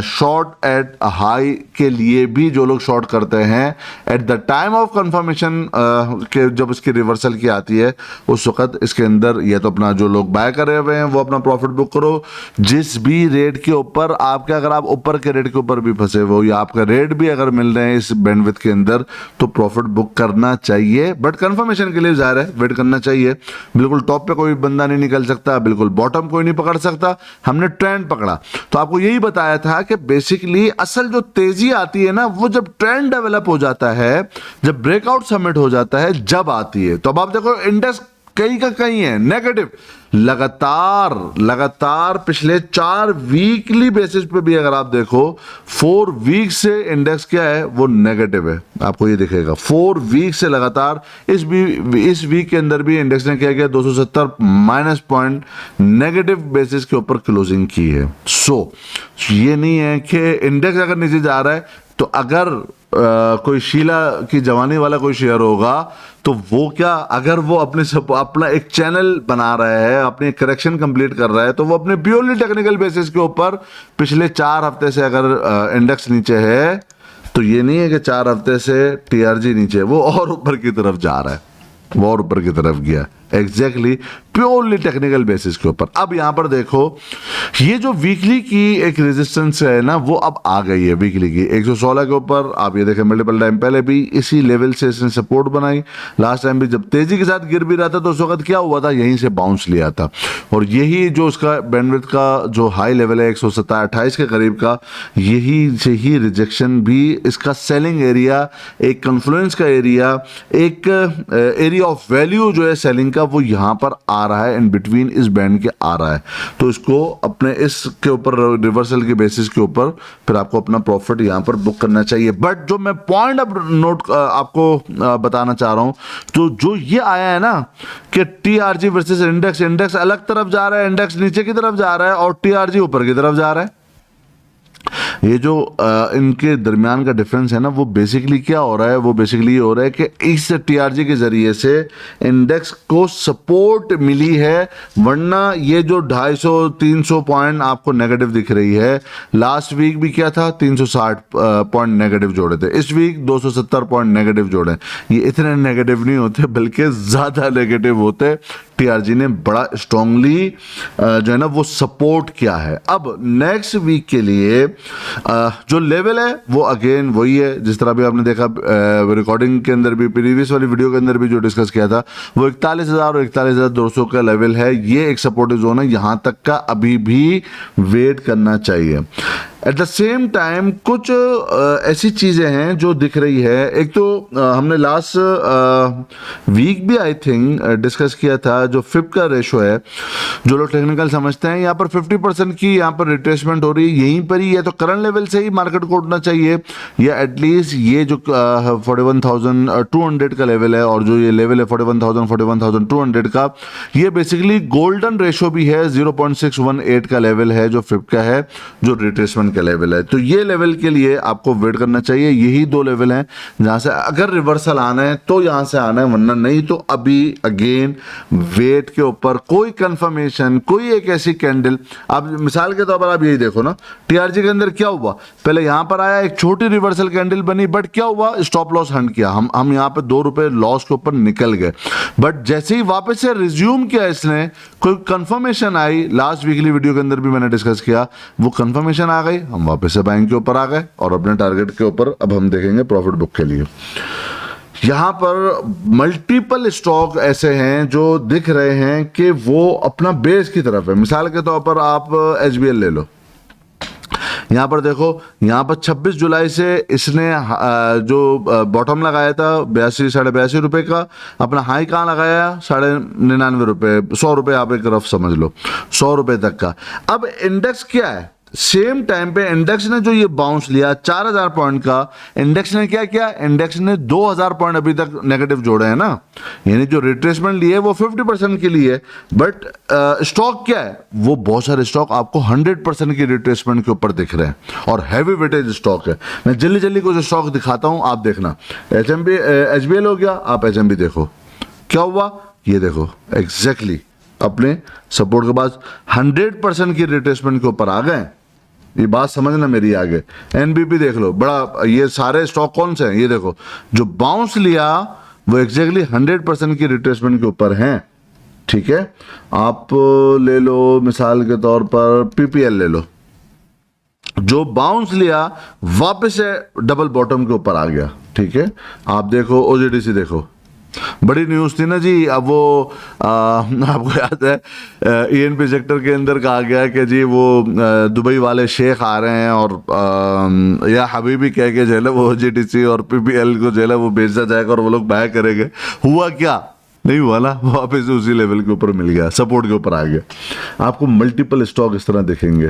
शॉर्ट एट हाई के लिए भी जो लोग शॉर्ट करते हैं at the time of confirmation के जब इसकी रिवर्सल की आती है उस वक्त इसके अंदर ये तो अपना जो लोग बाय करे हुए हैं वो अपना प्रॉफिट बुक करो। जिस भी रेट के ऊपर आपके, अगर आप ऊपर के रेट के ऊपर भी फंसे हो या आपका रेट भी अगर मिल रहे हैं इस बैंडविड्थ के अंदर तो प्रॉफिट बुक करना चाहिए, बट कंफर्मेशन के लिए जाहिर है वेट करना चाहिए। बिल्कुल टॉप पे कोई बंदा नहीं निकल सकता, बिल्कुल बॉटम कोई नहीं पकड़ सकता, हमने ट्रेंड पकड़ा। तो आपको यही बताया था कि बेसिकली असल जो तेजी आती है ना वो जब ट्रेंड डेवलप हो जाता है, जब ब्रेकआउट सबमिट हो जाता है, जब आती है। तो अब आप देखो इंडेक्स कहीं का कहीं है नेगेटिव, लगातार पिछले 4 वीकली बेसिस पे भी अगर आप देखो 4 वीक से इंडेक्स क्या है वो नेगेटिव है, आपको ये दिखेगा 4 वीक से लगातार। इस वीक के अंदर भी इंडेक्स ने क्या किया, 270 माइनस पॉइंट नेगेटिव बेसिस के ऊपर क्लोजिंग की है। सो ये नहीं है कि इंडेक्स अगर नीचे जा रहा है तो अगर कोई शीला की जवानी वाला कोई शेयर होगा तो वो क्या, अगर वो अपना एक चैनल बना रहा है, अपनी करेक्शन कंप्लीट कर रहा है, तो वो अपने प्योरली टेक्निकल बेसिस के ऊपर पिछले 4 हफ्ते से अगर इंडेक्स नीचे है तो ये नहीं है कि 4 हफ्ते से टीआरजी नीचे है, वो और ऊपर की तरफ जा रहा है, वो और ऊपर की तरफ गया, एग्जैक्टली प्योरली टेक्निकल बेसिस के ऊपर। अब यहां पर देखो ये जो वीकली की एक रेजिस्टेंस है ना वो अब आ गई है वीकली की 116 के ऊपर। आप ये देखें मल्टीपल टाइम पहले भी इसी लेवल से इसने सपोर्ट बनाई, लास्ट टाइम भी जब तेजी के साथ गिर भी रहा था तो उस वक्त क्या हुआ था, यहीं से बाउंस लिया था। और यही जो उसका बैंडविड्थ का जो हाई लेवल है 127-28 के करीब का, यही से ही रिजेक्शन भी इसका सेलिंग एरिया, एक कन्फ्लुएंस का एरिया, एक एरिया ऑफ वैल्यू जो है सेलिंग का वो यहाँ पर आ रहा है, इन बिटवीन इस बैंड के आ रहा है, तो इसको अपने इसके ऊपर रिवर्सल के बेसिस के ऊपर फिर आपको अपना प्रॉफिट यहाँ पर बुक करना चाहिए। बट जो मैं पॉइंट अब नोट आपको बताना चाह रहा हूँ, तो जो ये आया है ना कि टीआरजी वर्सेस इंडेक्स, इंडेक्स अलग तरफ जा रहा है, इंडेक्स नीचे की तरफ जा रहा है और टीआरजी ऊपर की तरफ जा रहा है, ये जो इनके दरमियान का डिफरेंस है ना, वो बेसिकली क्या हो रहा है, वो बेसिकली ये हो रहा है कि इस टीआरजी के जरिए से इंडेक्स को सपोर्ट मिली है, वरना ये जो 250-300 पॉइंट आपको नेगेटिव दिख रही है, लास्ट वीक भी क्या था, 360 पॉइंट नेगेटिव जोड़े थे, इस वीक 270 पॉइंट नेगेटिव जोड़े। ये इतने नेगेटिव नहीं होते, बल्कि ज़्यादा नेगेटिव होते। टीआरजी ने बड़ा स्ट्रांगली जो है ना वो सपोर्ट किया है। अब नेक्स्ट वीक के लिए जो लेवल है वो अगेन वही है, जिस तरह भी आपने देखा रिकॉर्डिंग के अंदर भी, प्रीवियस वाली वीडियो के अंदर भी जो डिस्कस किया था, वो 41,000 और 41,200 का लेवल है। ये एक सपोर्टिव जोन है, यहाँ तक का अभी भी वेट करना चाहिए। एट द सेम टाइम कुछ ऐसी चीज़ें हैं जो दिख रही है। एक तो हमने लास्ट वीक भी आई थिंक डिस्कस किया था, जो फिप का रेशो है, जो लोग टेक्निकल समझते हैं, यहाँ पर 50% की यहाँ पर रिट्रेसमेंट हो रही है, यहीं पर ही है, तो करंट लेवल से ही मार्केट को उठना चाहिए, या एटलीस्ट ये जो 41,200 का लेवल है और जो ये लेवल है 41,200 का, ये बेसिकली गोल्डन रेशो भी है, 0.618 का लेवल है जो फिप का है, जो रिट्रेसमेंट का लेवल है। तो ये लेवल के लिए आपको वेट करना चाहिए। यही दो लेवल हैं जहां से अगर रिवर्सल आना है तो यहां से आना है, वरना नहीं तो अभी अगेन वेट के ऊपर कोई कंफर्मेशन, कोई एक ऐसी कैंडल। अब मिसाल के तौर पर आप यही देखो ना, टीआरजी के अंदर क्या हुआ, पहले यहां पर आया, एक छोटी रिवर्सल कैंडल बनी, बट क्या हुआ, स्टॉप लॉस हंट किया, हम यहां पे 2 रुपए लॉस के ऊपर निकल गए। बट जैसे ही वापस से रिज्यूम किया इसने, कोई कंफर्मेशन आई, लास्ट वीकली वीडियो के अंदर भी मैंने डिस्कस किया, वो कंफर्मेशन आ गई, हम वापस से बाइंग के ऊपर आ गए और अपने टारगेट के ऊपर अब हम देखेंगे प्रॉफिट बुक के लिए। यहां पर मल्टीपल स्टॉक ऐसे हैं जो दिख रहे हैं कि वो अपना बेस की तरफ है। मिसाल के तौर पर आप एचबीएल ले लो, यहाँ पर देखो, यहाँ पर 26 जुलाई से इसने जो बॉटम लगाया था 82 साढ़े 82 रुपए का, अपना हाई कहाँ लगाया, 99.5 रुपए, 100 रुपए आप एक रफ समझ लो, 100 रुपए तक का। अब इंडेक्स क्या है, सेम टाइम पे इंडेक्स ने जो ये बाउंस लिया 4000 पॉइंट का, इंडेक्स ने क्या किया, इंडेक्स ने 2000 पॉइंट अभी तक नेगेटिव जोड़े हैं ना, यानी जो रिट्रेसमेंट लिए वो 50% के लिए। बट स्टॉक क्या है, वो बहुत सारे स्टॉक आपको 100% की रिट्रेसमेंट के ऊपर दिख रहे हैं और हैवी वेटेज स्टॉक है। मैं जल्दी जल्दी कुछ स्टॉक दिखाता हूं, आप देखना। एचबीएल हो गया, आप एचएमबी देखो क्या हुआ, ये देखो एग्जैक्टली अपने सपोर्ट के बाद 100% की रिट्रेसमेंट के ऊपर आ गए। ये बात समझना मेरी आगे। एनबीपी देख लो, बड़ा, ये सारे स्टॉक कौन से हैं, ये देखो, जो बाउंस लिया वो एग्जैक्टली 100% की रिट्रेसमेंट के ऊपर हैं। ठीक है, आप ले लो मिसाल के तौर पर पीपीएल ले लो, जो बाउंस लिया वापस से डबल बॉटम के ऊपर आ गया। ठीक है, आप देखो ओजीडीसी देखो, बड़ी न्यूज़ थी ना जी। अब वो आपको याद है ईएनपी सेक्टर के अंदर कहा गया कि जी वो दुबई वाले शेख आ रहे हैं और या हबीबी कह के जो है ना वो जीटीसी और पीपीएल को जो है ना वो बेचा जाएगा और वो लोग बाय करेंगे। हुआ क्या, नहीं हुआ ना, वापस उसी लेवल के ऊपर मिल गया, सपोर्ट के ऊपर आ गया। आपको मल्टीपल स्टॉक इस तरह दिखेंगे,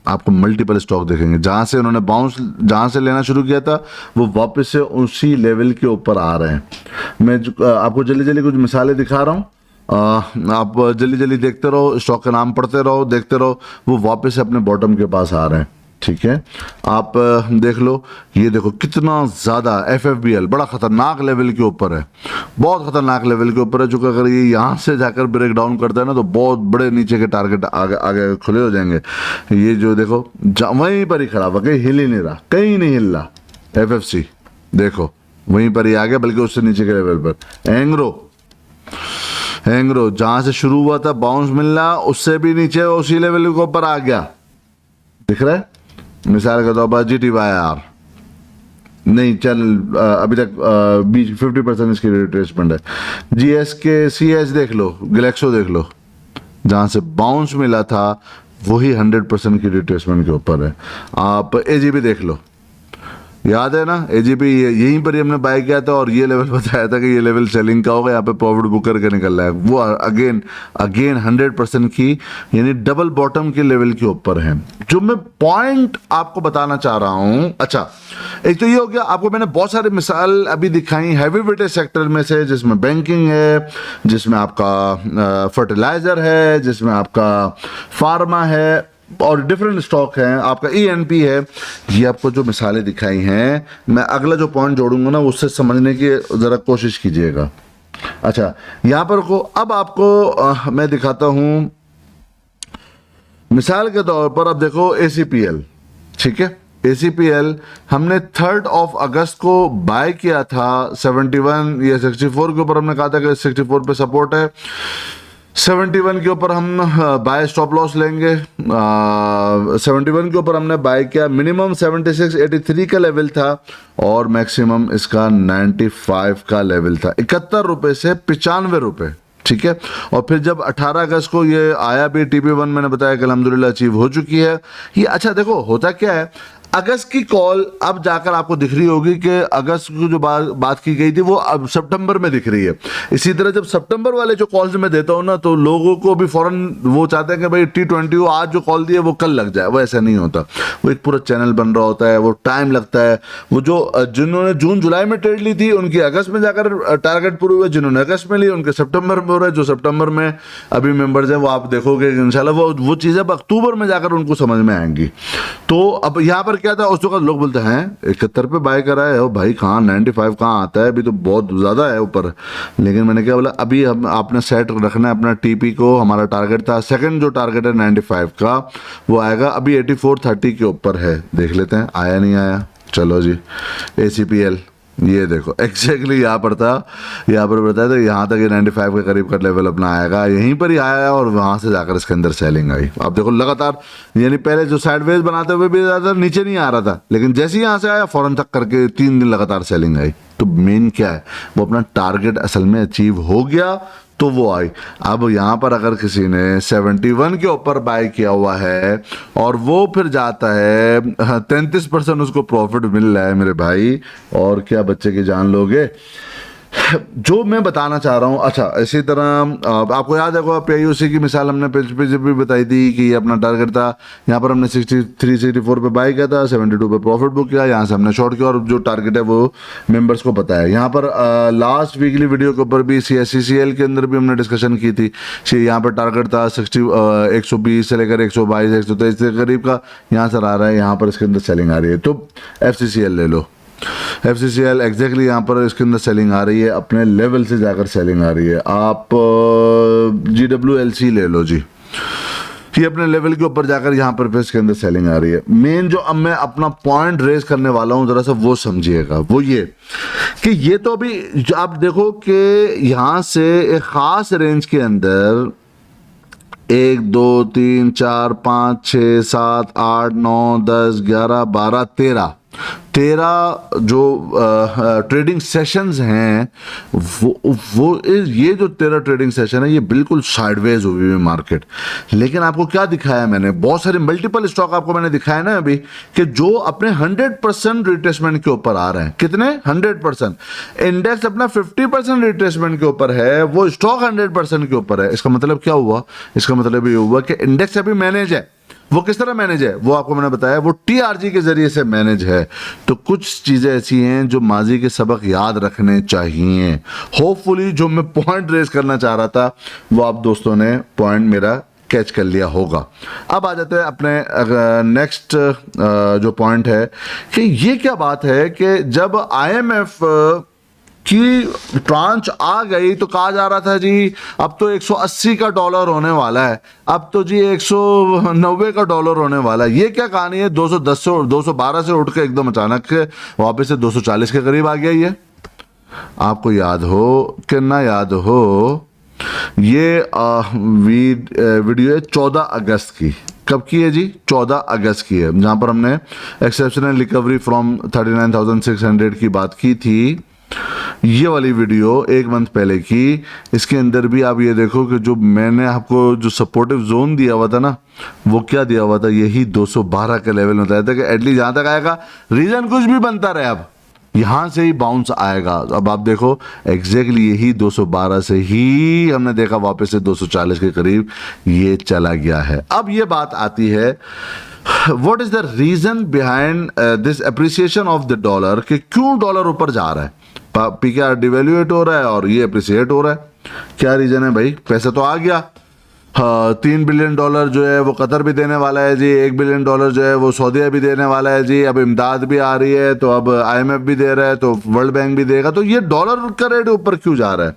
आपको मल्टीपल स्टॉक देखेंगे, जहां से उन्होंने बाउंस, जहां से लेना शुरू किया था वो वापस से उसी लेवल के ऊपर आ रहे हैं। मैं आपको जल्दी जल्दी कुछ मिसालें दिखा रहा हूं, आप जल्दी जल्दी देखते रहो, स्टॉक का नाम पढ़ते रहो, देखते रहो, वो वापस से अपने बॉटम के पास आ रहे हैं। ठीक है, आप देख लो, ये देखो कितना ज़्यादा एफएफबीएल बड़ा ख़तरनाक लेवल के ऊपर है, बहुत ख़तरनाक लेवल के ऊपर है, जो कि अगर ये यहाँ से जाकर ब्रेक डाउन करता है ना तो बहुत बड़े नीचे के टारगेट आगे आगे खुले हो जाएंगे। ये जो देखो वहीं पर ही खड़ा हुआ, कहीं हिल ही नहीं रहा, कहीं नहीं हिल रहा। एफएफसी देखो वहीं पर ही आ गया, बल्कि उससे नीचे के लेवल पर। एंग्रो जहाँ से शुरू हुआ था बाउंस मिलना, उससे भी नीचे उसी लेवल के ऊपर आ गया, दिख रहा है। मिसाल के तौर पर GTYR नहीं चल, अभी तक 50% इसकी रिट्रेसमेंट है। GSK CS देख लो, ग्लेक्सो देख लो, जहाँ से बाउंस मिला था वही 100% की रिट्रेसमेंट के ऊपर है। आप AGB देख लो, याद है ना, एजीपी यहीं पर ही हमने बाय किया था और ये लेवल बताया था कि ये लेवल सेलिंग का होगा, यहाँ पे प्रॉफिट बुक करके निकल रहा है। वो अगेन 100% की यानी डबल बॉटम के लेवल के ऊपर है। जो मैं पॉइंट आपको बताना चाह रहा हूं, अच्छा एक तो ये हो गया, आपको मैंने बहुत सारे मिसाल अभी दिखाई हैवी वेटेज सेक्टर में से, जिसमें बैंकिंग है, जिसमें आपका फर्टिलाइजर है, जिसमें आपका फार्मा है और डिफरेंट स्टॉक हैं, आपका ईएनपी है। ये आपको जो मिसालें दिखाई हैं, मैं अगला जो पॉइंट जोड़ूंगा ना उससे समझने की जरा कोशिश कीजिएगा। अच्छा यहां पर को अब आपको मैं दिखाता हूं मिसाल के तौर पर। अब देखो एसीपीएल, ठीक है, एसीपीएल हमने 3 अगस्त को बाय किया था 71 या 64 के ऊपर। हमने कहा था कि 64 पे सपोर्ट है, 71 के ऊपर हम बाय स्टॉप लॉस लेंगे। 71 के ऊपर हमने बाय किया, मिनिमम 76.83 का लेवल था और मैक्सिमम इसका 95 का लेवल था, 71 रुपए से 95 रुपए, ठीक है। और फिर जब 18 अगस्त को ये आया भी TP1, मैंने बताया कि अल्हम्दुलिल्लाह अचीव हो चुकी है ये। अच्छा देखो होता क्या है, अगस्त की कॉल अब जाकर आपको दिख रही होगी कि अगस्त की जो बात की गई थी वो अब सितंबर में दिख रही है। इसी तरह जब सितंबर वाले जो कॉल्स मैं देता हूं ना, तो लोगों को भी फौरन वो चाहते हैं कि भाई T20 आज जो कॉल दी है वो कल लग जाए। वो ऐसा नहीं होता, वो एक पूरा चैनल बन रहा होता है, वो टाइम लगता है। वो जो जिन्होंने जून जुलाई में ट्रेड ली थी उनकी अगस्त में जाकर टारगेट पूरे हुए, जिन्होंने अगस्त में ली उनके सितंबर में हो रहे, जो सितंबर में अभी मेंबर्स हैं वो आप देखोगे इंशाल्लाह वो चीज़ें अब अक्टूबर में जाकर उनको समझ में आएंगी। तो अब यहाँ पर क्या था, उस वक्त लोग बोलते हैं 71 पे बाय करा है, भाई कहाँ 95 कहाँ आता है, अभी तो बहुत ज़्यादा है ऊपर। लेकिन मैंने क्या बोला, अभी हम आपने सेट रखना है अपना टीपी को। हमारा टारगेट था, सेकंड जो टारगेट है 95 का वो आएगा, अभी 84.30 के ऊपर है। देख लेते हैं आया नहीं आया। चलो जी एसीपीएल ये देखो एग्जैक्टली यहाँ पर था, यहाँ पर बताया था यहाँ तक ये 95 के करीब का लेवल अपना आएगा, यहीं पर ही आया और वहाँ से जाकर इसके अंदर सेलिंग आई। आप देखो लगातार, यानी पहले जो साइडवेज बनाते हुए भी ज़्यादा नीचे नहीं आ रहा था, लेकिन जैसे ही यहाँ से आया फौरन तक करके 3 दिन लगातार सेलिंग आई। तो मेन क्या है, वो अपना टारगेट असल में अचीव हो गया तो वो आई। अब यहाँ पर अगर किसी ने 71 के ऊपर बाय किया हुआ है और वो फिर जाता है 33% उसको प्रॉफिट मिल रहा है मेरे भाई, और क्या बच्चे की जान लोगे। जो मैं बताना चाह रहा हूँ, अच्छा इसी तरह आपको याद है PIOC की मिसाल हमने पे भी बताई थी कि ये अपना टारगेट था। यहाँ पर हमने 63-64 पे बाय किया था, 72 पे प्रॉफिट बुक किया, यहाँ से हमने शॉर्ट किया और जो टारगेट है वो मेंबर्स को पता है। यहाँ पर लास्ट वीकली वीडियो के ऊपर भी CCL के अंदर भी हमने डिस्कशन की थी। यहाँ पर टारगेट था 120 से लेकर 122 123 के करीब का, यहाँ से आ रहा है, यहाँ पर इसके अंदर सेलिंग आ रही है। तो FCCL ले लो, FCCL एग्जैक्टली यहाँ पर इसके अंदर सेलिंग आ रही है, अपने लेवल से जाकर सेलिंग आ रही है। आप GWLC ले लो जी, ये अपने लेवल के ऊपर जाकर यहाँ पर इसके अंदर सेलिंग आ रही है। मेन जो अब मैं अपना पॉइंट रेज करने वाला हूँ जरा सा वो समझिएगा, वो ये कि ये तो अभी आप देखो कि यहाँ से एक खास रेंज के अंदर 1 2 3 4 5 6 7 8 9 10 11 12 13 जो ट्रेडिंग सेशंस हैं वो ये जो 13 ट्रेडिंग सेशन है ये बिल्कुल साइडवेज हुई है मार्केट। लेकिन आपको क्या दिखाया मैंने, बहुत सारे मल्टीपल स्टॉक आपको मैंने दिखाया ना अभी कि जो अपने 100% रिट्रेसमेंट के ऊपर आ रहे हैं। कितने 100%। इंडेक्स अपना 50% रिट्रेसमेंट के ऊपर है, वो स्टॉक 100% के ऊपर है। इसका मतलब क्या हुआ, इसका मतलब ये हुआ कि इंडेक्स अभी मैनेज है। वो किस तरह मैनेज है वो आपको मैंने बताया, वो TRG के जरिए से मैनेज है। तो कुछ चीजें ऐसी हैं जो माजी के सबक याद रखने चाहिए। होपफुली जो मैं पॉइंट रेज करना चाह रहा था वो आप दोस्तों ने पॉइंट मेरा कैच कर लिया होगा। अब आ जाते हैं अपने नेक्स्ट जो पॉइंट है कि ये क्या बात है कि जब IMF की ट्रांच आ गई तो कहा जा रहा था जी अब तो 180 का डॉलर होने वाला है, अब तो जी 190 का डॉलर होने वाला है। ये क्या कहानी है, 210 से 212 से उठ के एकदम अचानक वापस से 240 के करीब आ गया। ये आपको याद हो कि ना याद हो, ये वीडियो है 14 अगस्त की। कब की है जी, 14 अगस्त की है, जहां पर हमने एक्सेप्शनल रिकवरी फ्रॉम 39,600 की बात की थी। ये वाली वीडियो 1 मंथ पहले की, इसके अंदर भी आप ये देखो कि जो मैंने आपको जो सपोर्टिव जोन दिया हुआ था ना, वो क्या दिया हुआ था, यही 212 के लेवल में बताया था कि एटलीस्ट जहाँ तक आएगा, रीजन कुछ भी बनता रहे, अब यहाँ से ही बाउंस आएगा। अब आप देखो एग्जैक्टली यही 212 से ही हमने देखा वापस से 240 के करीब ये चला गया है। अब ये बात आती है what is the reason behind this appreciation of the dollar, कि क्यों डॉलर ऊपर जा रहा है, पीकेआर डिवेल्यूएट हो रहा है और ये अप्रिसिएट हो रहा है। क्या रीजन है भाई? पैसा तो आ गया। हाँ, $3 बिलियन जो है वो कतर भी देने वाला है जी, $1 बिलियन जो है वो सऊदीया भी देने वाला है जी, अब इमदाद भी आ रही है, तो अब IMF भी दे रहा है, तो वर्ल्ड बैंक भी देगा, तो ये डॉलर का रेट ऊपर क्यों जा रहा है?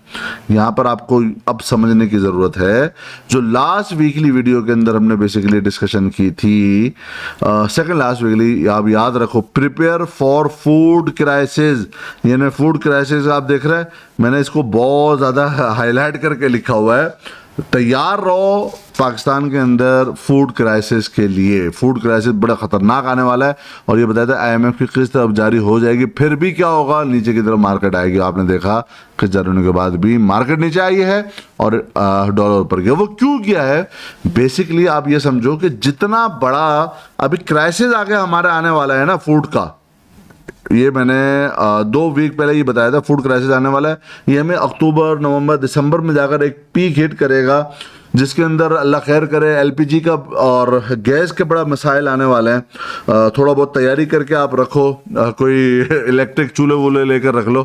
यहाँ पर आपको अब समझने की ज़रूरत है। जो लास्ट वीकली वीडियो के अंदर हमने बेसिकली डिस्कशन की थी, सेकेंड लास्ट वीकली, आप याद रखो, प्रिपेयर फॉर फूड क्राइसिस, यानी फूड क्राइसिस आप देख रहे हैं, मैंने इसको बहुत ज़्यादा हाईलाइट करके लिखा हुआ है, तैयार रहो पाकिस्तान के अंदर फूड क्राइसिस के लिए। फूड क्राइसिस बड़ा खतरनाक आने वाला है, और ये बताया था IMF की किस्त अब जारी हो जाएगी, फिर भी क्या होगा, नीचे की तरफ मार्केट आएगी। आपने देखा किस्त जारी होने के बाद भी मार्केट नीचे आई है और डॉलर ऊपर गया। वो क्यों किया है? बेसिकली आप ये समझो कि जितना बड़ा अभी क्राइसिस आगे हमारे आने वाला है ना फूड का, ये मैंने 2 वीक पहले ये बताया था, फूड क्राइसिस आने वाला है, ये हमें अक्टूबर, नवंबर, दिसंबर में जाकर एक पीक हिट करेगा, जिसके अंदर अल्लाह खैर करे LPG का और गैस के बड़ा मसाइल आने वाले हैं। थोड़ा बहुत तैयारी करके आप रखो, कोई इलेक्ट्रिक चूल्हे वूल्हे लेकर रख लो,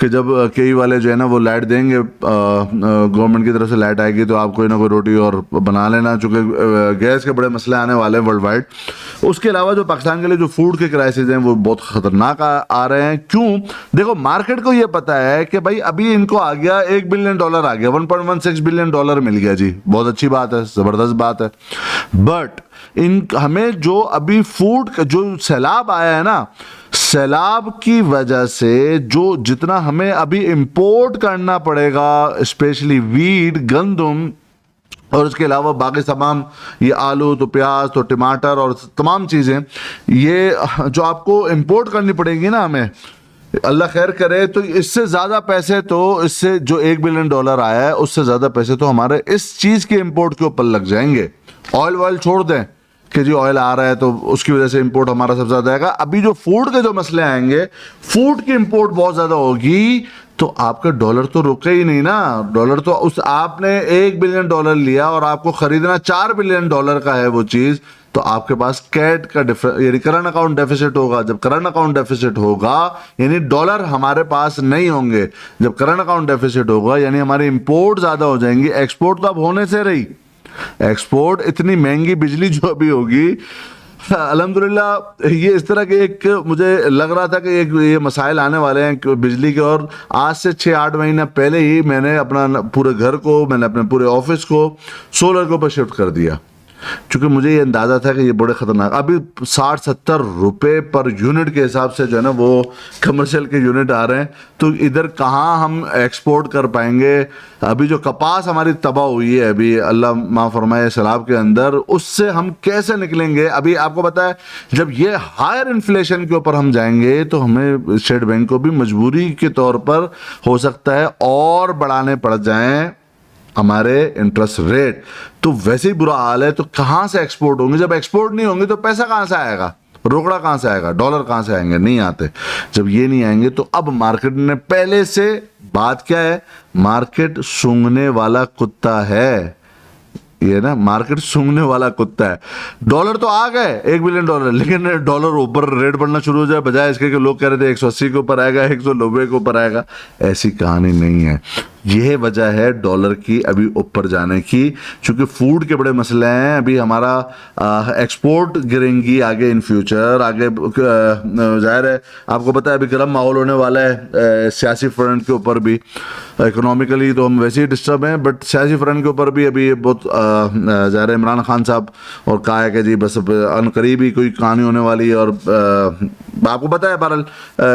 कि जब कई वाले जो है ना वो लाइट देंगे, गवर्नमेंट की तरफ से लाइट आएगी, तो आप कोई ना कोई रोटी और बना लेना, चूँकि गैस के बड़े मसले आने वाले हैं वर्ल्ड वाइड। उसके अलावा जो पाकिस्तान के लिए जो फूड के क्राइसिस हैं वो बहुत ख़तरनाक आ रहे हैं। क्यों? देखो मार्केट को ये पता है कि भाई अभी इनको आ गया $1 बिलियन आ गया, $1.16 बिलियन मिल गया जी, बहुत अच्छी बात है, ज़बरदस्त बात है। बट हमें जो अभी फूड का जो सैलाब आया है ना, सैलाब की वजह से जो जितना हमें अभी इंपोर्ट करना पड़ेगा, स्पेशली वीट, गंदम, और उसके अलावा बाकी तमाम ये आलू, तो प्याज, तो टमाटर और तमाम चीज़ें, ये जो आपको इंपोर्ट करनी पड़ेगी ना हमें, अल्लाह खैर करे, तो इससे ज़्यादा पैसे, तो इससे जो $1 बिलियन आया है उससे ज़्यादा पैसे तो हमारे इस चीज़ के इंपोर्ट के ऊपर लग जाएंगे। ऑयल छोड़ दें कि जी ऑयल आ रहा है तो उसकी वजह से इंपोर्ट हमारा सबसे ज़्यादा आएगा। अभी जो फूड के जो मसले आएंगे, फूड की इंपोर्ट बहुत ज़्यादा होगी, तो आपका डॉलर तो रुके ही नहीं ना। डॉलर तो उस आपने $1 बिलियन लिया और आपको खरीदना $4 बिलियन का है वो चीज़, तो आपके पास कैट का यानी करंट अकाउंट डेफिसिट होगा। जब करंट अकाउंट डेफिसिट होगा यानी डॉलर हमारे पास नहीं होंगे। जब करंट अकाउंट डेफिसिट होगा यानी हमारी इंपोर्ट ज़्यादा हो जाएंगी। एक्सपोर्ट तो अब होने से रही, एक्सपोर्ट इतनी महंगी बिजली जो अभी होगी, अल्हम्दुलिल्लाह ये इस तरह के एक मुझे लग रहा था कि एक ये मसाइल आने वाले हैं बिजली के, और आज से 6-8 महीना पहले ही मैंने अपना पूरे घर को, मैंने अपने पूरे ऑफिस को सोलर के ऊपर शिफ्ट कर दिया, क्योंकि मुझे ये अंदाज़ा था कि ये बड़े ख़तरनाक, अभी 60-70 रुपये पर यूनिट के हिसाब से जो है ना वो कमर्शियल के यूनिट आ रहे हैं, तो इधर कहाँ हम एक्सपोर्ट कर पाएंगे। अभी जो कपास हमारी तबाह हुई है अभी, अल्लाह माफ़ फरमाए, सैलाब के अंदर, उससे हम कैसे निकलेंगे। अभी आपको पता है जब ये हायर इन्फ्लेशन के ऊपर हम जाएंगे तो हमें स्टेट बैंक को भी मजबूरी के तौर पर हो सकता है और बढ़ाने पड़ जाएं हमारे इंटरेस्ट रेट, तो वैसे ही बुरा हाल है। तो कहाँ से एक्सपोर्ट होंगे? जब एक्सपोर्ट नहीं होंगे तो पैसा कहाँ से आएगा, रोकड़ा कहाँ से आएगा, डॉलर कहाँ से आएंगे? नहीं आते। जब ये नहीं आएंगे तो अब मार्केट ने पहले से, बात क्या है, मार्केट सूंघने वाला कुत्ता है ये ना, मार्केट सूंघने वाला कुत्ता है। डॉलर तो आ गए $1 बिलियन, लेकिन डॉलर ऊपर रेट बढ़ना शुरू हो जाए, बजाय इसके कि लोग कह रहे थे 180 के ऊपर आएगा, 190 के ऊपर आएगा। ऐसी कहानी नहीं है। यह वजह है डॉलर की अभी ऊपर जाने की, क्योंकि फूड के बड़े मसले हैं। अभी हमारा एक्सपोर्ट गिरेंगी आगे इन फ्यूचर, आगे जाहिर है आपको पता है अभी गर्म माहौल होने वाला है सियासी फ्रंट के ऊपर भी। इकोनॉमिकली तो हम वैसे ही डिस्टर्ब हैं, बट सियासी फ्रंट के ऊपर भी अभी बहुत जाहिर है इमरान खान साहब और कहा है कि जी बस अनकरीब ही कोई कहानी होने वाली है, और आपको पता है बहरहाल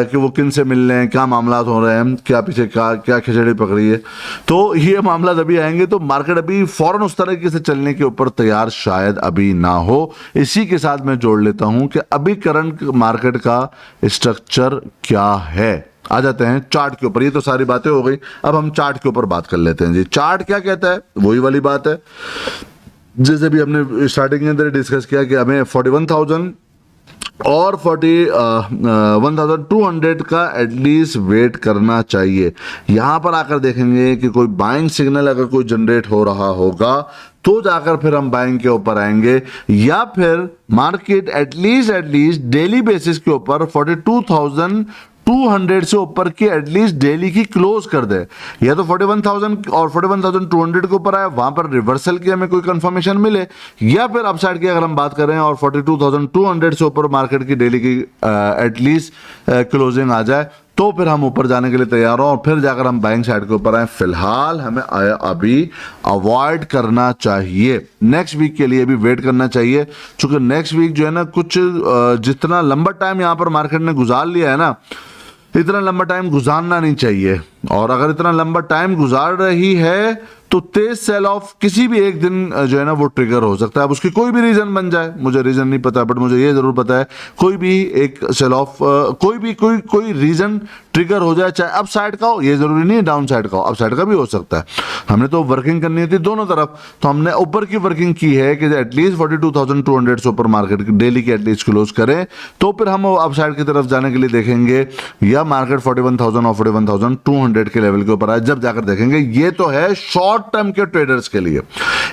कि वो किन से मिल रहे हैं, क्या मामला हो रहे हैं, क्या पीछे क्या खिचड़ी पकड़ी है। तो ये मामला अभी आएंगे तो मार्केट अभी फौरन उस तरीके से चलने के ऊपर तैयार शायद अभी ना हो। इसी के साथ मैं जोड़ लेता हूं कि अभी करंट मार्केट का स्ट्रक्चर क्या है। आ जाते हैं चार्ट के ऊपर। ये तो सारी बातें हो गई, अब हम चार्ट के ऊपर बात कर लेते हैं जी। चार्ट क्या कहता है, वही वाली बात है जैसे भी हमने स्टार्टिंग के अंदर डिस्कस किया कि हमें 41,000 और 41,200 का एटलीस्ट वेट करना चाहिए। यहां पर आकर देखेंगे कि कोई बाइंग सिग्नल अगर कोई जनरेट हो रहा होगा तो जाकर फिर हम बाइंग के ऊपर आएंगे, या फिर मार्केट एटलीस्ट डेली बेसिस के ऊपर 42,200 से ऊपर की एटलीस्ट डेली की क्लोज कर दे। या तो 41,000 और 41,200 के ऊपर आए, वहां पर रिवर्सल की हमें कोई कंफर्मेशन मिले, या फिर अपसाइड की अगर हम बात करें और 42,200 से ऊपर मार्केट की डेली की एटलीस्ट क्लोजिंग आ जाए, तो फिर हम ऊपर जाने के लिए तैयार हो और फिर जाकर हम बाइंग साइड के ऊपर आए। फिलहाल हमें अभी अवॉइड करना चाहिए, नेक्स्ट वीक के लिए भी वेट करना चाहिए, क्योंकि नेक्स्ट वीक जो है ना कुछ जितना लंबा टाइम यहां पर मार्केट ने गुजार लिया है ना, इतना लंबा टाइम गुजारना नहीं चाहिए। और अगर इतना लंबा टाइम गुजार रही है तो तेज सेल ऑफ किसी भी एक दिन जो है ना वो ट्रिगर हो सकता है। अब उसकी कोई भी रीजन बन जाए, मुझे रीजन नहीं पता, बट मुझे ये जरूर पता है कोई भी एक सेल ऑफ कोई रीजन ट्रिगर हो जाए, चाहे अप साइड का हो, ये जरूरी नहीं है डाउन साइड का हो, अप साइड का भी हो सकता है। हमने तो वर्किंग करनी होती है दोनों तरफ, तो हमने ऊपर की वर्किंग की है कि एटलीस्ट 42,200 से ऊपर मार्केट की डेली की एटलीस्ट क्लोज करें, तो फिर हम अप साइड की तरफ जाने के लिए देखेंगे, या मार्केट 41,000 और 41,200 के लेवल के ऊपर आए, जब जाकर देखेंगे। ये तो है शॉर्ट टर्म के ट्रेडर्स के लिए।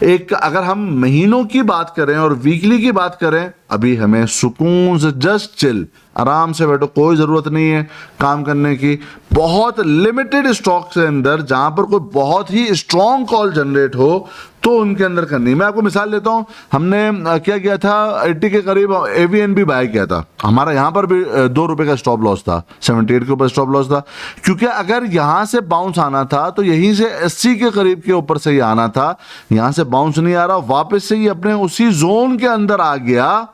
एक अगर हम महीनों की बात करें और वीकली की बात करें, अभी हमें सुकून से जस्ट चिल, आराम से बैठो, कोई जरूरत नहीं है काम करने की। बहुत लिमिटेड स्टॉक के अंदर जहां पर कोई बहुत ही स्ट्रॉन्ग कॉल जनरेट हो तो उनके अंदर करनी। मैं आपको मिसाल देता हूं, हमने क्या किया था, 80 के करीब AVNB बाय किया था। हमारा यहां पर भी 2 रुपए का स्टॉप लॉस था, 78 के ऊपर स्टॉप लॉस था, क्योंकि अगर यहां से बाउंस आना था तो यहीं से 80 के करीब के ऊपर से ही आना था। यहां से बाउंस नहीं आ रहा, वापस से ही अपने उसी जोन के अंदर आ गया,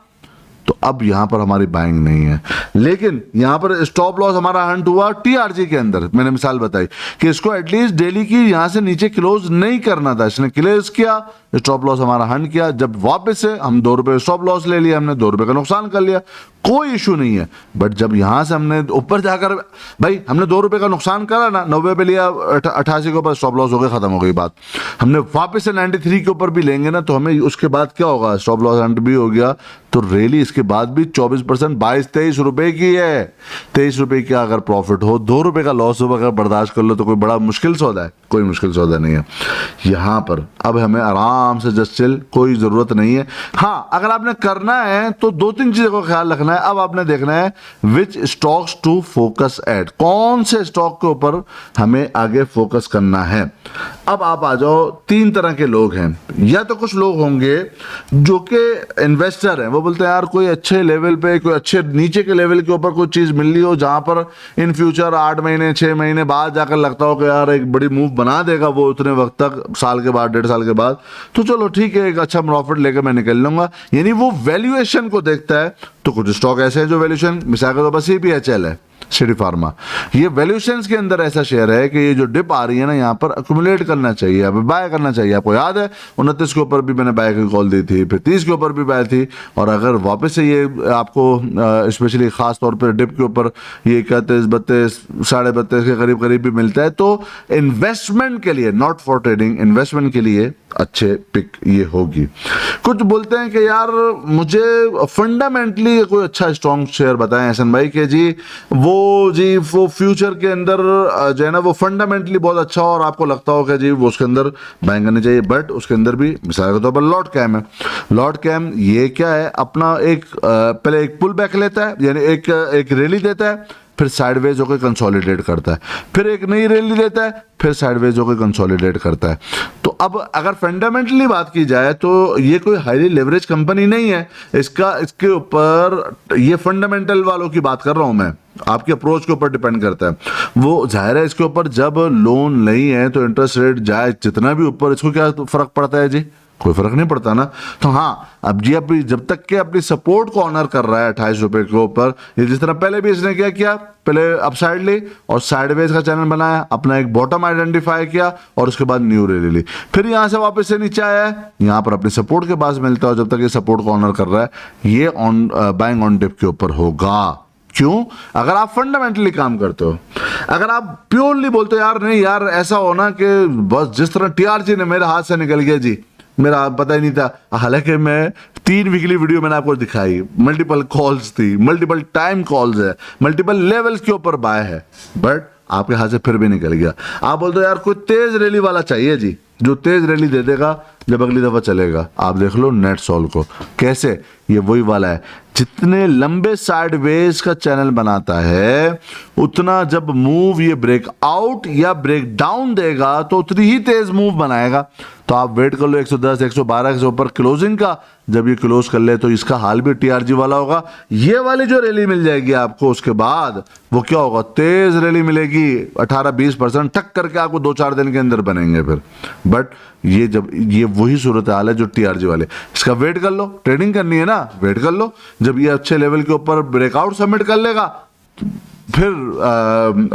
तो अब यहां पर हमारी बाइंग नहीं है। लेकिन यहां पर स्टॉप लॉस हमारा हंट हुआ TRG के अंदर। मैंने मिसाल बताई कि इसको एटलीस्ट डेली की यहां से नीचे क्लोज नहीं करना था, इसने क्लोज किया, स्टॉप लॉस हमारा हंट किया, जब वापस से हम 2 रुपए स्टॉप लॉस ले लिया, हमने 2 रुपए का नुकसान कर लिया, कोई इशू नहीं है। बट जब यहां से हमने ऊपर जाकर, भाई हमने 2 रुपए का नुकसान करा ना, 90 पे लिया, 88 के ऊपर स्टॉप लॉस हो गया, खत्म हो गई बात। हमने वापस से 93 के ऊपर भी लेंगे ना, तो हमें उसके बाद क्या होगा, स्टॉप लॉस हंट भी हो गया, तो रैली इसके बाद भी 24%, 22-23 रुपए की है। 23 रुपए का अगर प्रॉफिट हो, 2 रुपए का लॉस हो, अगर बर्दाश्त कर लो तो कोई बड़ा मुश्किल सौदा है? कोई मुश्किल सौदा नहीं है। यहां पर अब हमें आराम से जस्ट चिल, कोई जरूरत नहीं है। हाँ, अगर आपने करना है तो 2-3 चीजों का ख्याल रखना है। अब आपने देखना है विच स्टॉक्स टू फोकस एट, कौन से स्टॉक के ऊपर हमें आगे फोकस करना है। अब आप आ जाओ, 3 तरह के लोग हैं। या तो कुछ लोग होंगे जो कि इन्वेस्टर हैं, वो बोलते हैं यार कोई अच्छे लेवल पे, कोई अच्छे नीचे के लेवल के ऊपर कोई चीज मिल रही हो जहां पर इन फ्यूचर 8 महीने 6 महीने बाद जाकर लगता हो कि यार एक बड़ी मूव बना देगा वो उतने वक्त तक, साल के बाद 1.5 साल के बाद, तो चलो ठीक है, एक अच्छा प्रॉफिट लेकर मैं निकल लूंगा। यानी वो वैल्यूएशन को देखता है। तो कुछ स्टॉक ऐसे हैं जो वैल्यूएशन, मिसाल के तौर पर CPHL है, सिटी फार्मा, ये वैल्यूएशंस के अंदर ऐसा शेयर है कि ये जो डिप आ रही है ना, यहाँ पर अक्यूमुलेट करना चाहिए, अब बाय करना चाहिए। आपको याद है 29 के ऊपर भी मैंने बाय की कॉल दी थी, फिर 30 के ऊपर भी बाय थी, और अगर वापस से ये आपको स्पेशली खास तौर पर डिप के ऊपर ये 31, 32, 32.5 के करीब करीब भी मिलता है, तो इन्वेस्टमेंट के लिए, नॉट फॉर ट्रेडिंग, इन्वेस्टमेंट के लिए अच्छे पिक ये होगी। कुछ बोलते हैं कि यार मुझे फंडामेंटली कोई अच्छा स्ट्रॉन्ग शेयर बताएं एहसन भाई, कि वो फ्यूचर के अंदर जो है ना वो फंडामेंटली बहुत अच्छा हो और आपको लगता हो कि जी वो उसके अंदर बाइंग करनी चाहिए। बट उसके अंदर भी मिसाल के तौर पर लॉट कैम है। लॉट कैम ये क्या है, अपना एक पहले एक पुल बैक लेता है, यानी एक रैली देता है, फिर साइडवेज होकर कंसोलिडेट करता है, फिर एक नई रैली देता है, फिर साइडवेज होकर कंसोलिडेट करता है। तो अब अगर फंडामेंटली बात की जाए तो ये कोई हाईली लेवरेज कंपनी नहीं है। इसके ऊपर ये फंडामेंटल वालों की बात कर रहा हूं मैं, आपके अप्रोच के ऊपर डिपेंड करता है। वो जाहिर है इसके ऊपर जब लोन नहीं है तो इंटरेस्ट रेट जाए जितना भी ऊपर, इसको क्या फर्क पड़ता है जी? कोई फर्क नहीं पड़ता ना। तो हाँ, अब जी अपनी जब तक के अपनी सपोर्ट को ऑनर कर रहा है 28 रुपए के ऊपर, ये जिस तरह पहले भी इसने क्या किया, पहले अपसाइड ली और साइडवेज का चैनल बनाया, अपना एक बॉटम आइडेंटिफाई किया और उसके बाद न्यू रैली ली, फिर यहां से वापस से नीचे आया है, यहां पर अपनी सपोर्ट के पास मिलता है, और जब तक ये सपोर्ट को ऑनर कर रहा है ये बाइंग ऑन डिप के ऊपर होगा। क्यों? अगर आप फंडामेंटली काम करते हो, अगर आप प्योरली बोलते हो यार नहीं यार ऐसा हो ना कि बस जिस तरह टीआरजी ने मेरे हाथ से निकल गया जी, मेरा पता ही नहीं था, हालांकि मैं 3 वीकली वीडियो मैंने आपको दिखाई, मल्टीपल कॉल्स थी, मल्टीपल टाइम कॉल्स है, मल्टीपल लेवल्स के ऊपर बाय है, बट आपके हाथ से फिर भी निकल गया। आप बोलते हो यार कोई तेज रैली वाला चाहिए जी, जो तेज रैली दे देगा जब अगली दफा चलेगा। आप देख लो नेटसोल को, कैसे ये वही वाला है, जितने लंबे साइडवेज का चैनल बनाता है उतना जब मूव ये ब्रेक आउट या ब्रेक डाउन देगा तो उतनी ही तेज मूव बनाएगा। तो आप वेट कर लो 110 112 के ऊपर क्लोजिंग का, जब ये क्लोज कर ले तो इसका हाल भी टीआरजी वाला होगा। ये वाली जो रैली मिल जाएगी आपको उसके बाद वो क्या होगा, तेज रैली मिलेगी, 18-20% टक करके आपको 2-4 दिन के अंदर बनेंगे फिर। बट ये जब ये वही सूरत हाल है जो टीआरजी वाले, इसका वेट कर लो, ट्रेडिंग करनी है ना, वेट कर लो, जब ये अच्छे लेवल के ऊपर ब्रेकआउट सबमिट कर लेगा फिर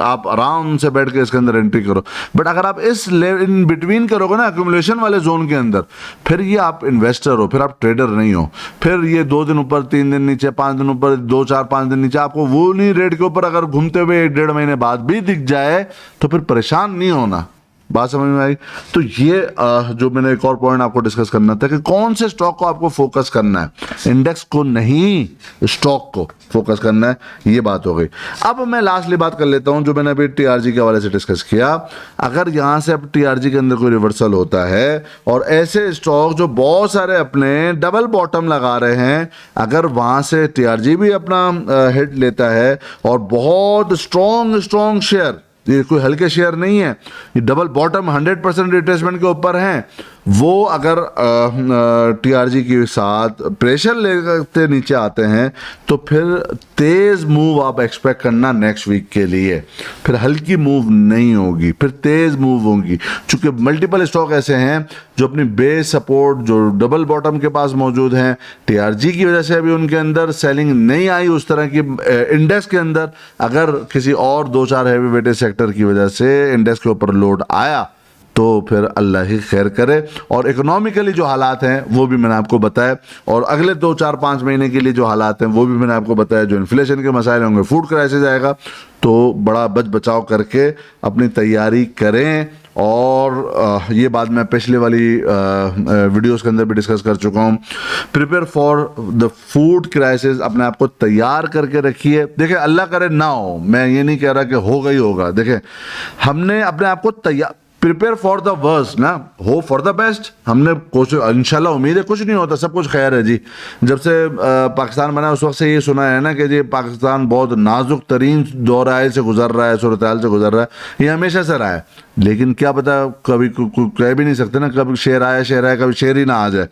आप आराम से बैठ के इसके अंदर एंट्री करो। बट अगर आप इस इन बिटवीन करोगे ना एक्यूमुलेशन वाले जोन के अंदर, फिर ये आप इन्वेस्टर हो, फिर आप ट्रेडर नहीं हो। फिर ये 2 दिन ऊपर, 3 दिन नीचे, 5 दिन ऊपर, 2-4-5 दिन नीचे, आपको वो नहीं रेट के ऊपर अगर घूमते हुए 1-1.5 महीने बाद भी दिख जाए तो फिर परेशान नहीं होना। बात समझ में आई? तो ये जो मैंने एक और पॉइंट आपको डिस्कस करना था कि कौन से स्टॉक को आपको फोकस करना है, इंडेक्स को नहीं, स्टॉक को फोकस करना है, ये बात हो गई। अब मैं लास्टली बात कर लेता हूं जो मैंने अभी टीआरजी के हवाले से डिस्कस किया। अगर यहां से अब टीआरजी के अंदर कोई रिवर्सल होता है और ऐसे स्टॉक जो बहुत सारे अपने डबल बॉटम लगा रहे हैं, अगर वहां से टीआरजी भी अपना हिट लेता है और बहुत स्ट्रॉन्ग शेयर, ये कोई हल्के शेयर नहीं है, ये डबल बॉटम 100% रिट्रेसमेंट के ऊपर हैं, वो अगर टीआरजी के साथ प्रेशर लेते नीचे आते हैं तो फिर तेज मूव आप एक्सपेक्ट करना नेक्स्ट वीक के लिए। फिर हल्की मूव नहीं होगी, फिर तेज मूव होगी, क्योंकि मल्टीपल स्टॉक ऐसे हैं जो अपनी बेस सपोर्ट जो डबल बॉटम के पास मौजूद हैं, टीआरजी की वजह से अभी उनके अंदर सेलिंग नहीं आई उस तरह की इंडेक्स के अंदर। अगर किसी और 2-4 हैवी वेटेड सेक्टर की वजह से इंडेक्स के ऊपर लोड आया तो फिर अल्लाह ही खैर करे। और इकोनॉमिकली जो हालात हैं वो भी मैंने आपको बताया, और अगले 2-4-5 महीने के लिए जो हालात हैं वो भी मैंने आपको बताया। जो इन्फ्लेशन के मसाइल होंगे, फूड क्राइसिस आएगा, तो बड़ा बच बचाव करके अपनी तैयारी करें। और ये बात मैं पिछले वाली वीडियोस के अंदर भी डिस्कस कर चुका हूँ। Prepare for the food crisis, अपने आप को तैयार करके रखिए। देखिए अल्लाह करे ना हो, मैं ये नहीं कह रहा कि होगा ही होगा, देखिए हमने अपने आप को तैयार, प्रिपेयर फॉर द वर्स्ट ना, होप फॉर द बेस्ट। हमने कोशिश, इंशाल्लाह उम्मीद है कुछ नहीं होता, सब कुछ खैर है जी। जब से पाकिस्तान बना उस वक्त से ये सुना है ना कि जी पाकिस्तान बहुत नाजुक तरीन दौराहे से गुजर रहा है, सूरत हाल से गुजर रहा है, ये हमेशा से रहा है। लेकिन क्या पता कभी कह भी नहीं सकते ना, कभी शेर आए कभी शेर ही ना आ जाए।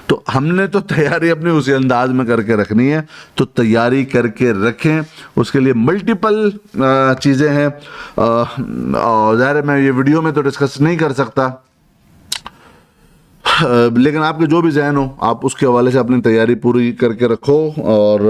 तो हमने तो तैयारी अपनी उसी अंदाज में करके रखनी है, तो तैयारी करके रखें। उसके लिए मल्टीपल चीज़ें हैं, और ज़ाहिर है मैं ये वीडियो में तो डिस्कस नहीं कर सकता, लेकिन आपके जो भी जहन हो आप उसके हवाले से अपनी तैयारी पूरी करके रखो। और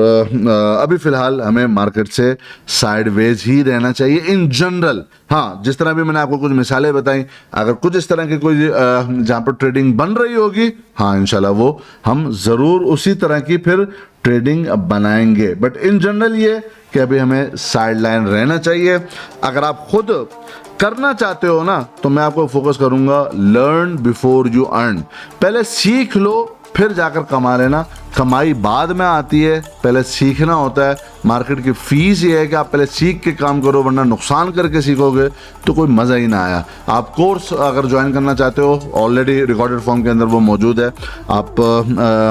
अभी फ़िलहाल हमें मार्केट से साइडवेज ही रहना चाहिए इन जनरल। हाँ, जिस तरह भी मैंने आपको कुछ मिसालें बताई, अगर कुछ इस तरह की कोई जहाँ पर ट्रेडिंग बन रही होगी, हाँ इंशाल्लाह वो हम ज़रूर उसी तरह की फिर ट्रेडिंग बनाएंगे। बट इन जनरल ये कि अभी हमें साइडलाइन रहना चाहिए। अगर आप खुद करना चाहते हो ना, तो मैं आपको फोकस करूंगा लर्न बिफोर यू अर्न। पहले सीख लो फिर जाकर कमा लेना, कमाई बाद में आती है, पहले सीखना होता है। मार्केट की फीस ये है कि आप पहले सीख के काम करो, वरना नुकसान करके सीखोगे तो कोई मज़ा ही ना आया। आप कोर्स अगर ज्वाइन करना चाहते हो, ऑलरेडी रिकॉर्डेड फॉर्म के अंदर वो मौजूद है, आप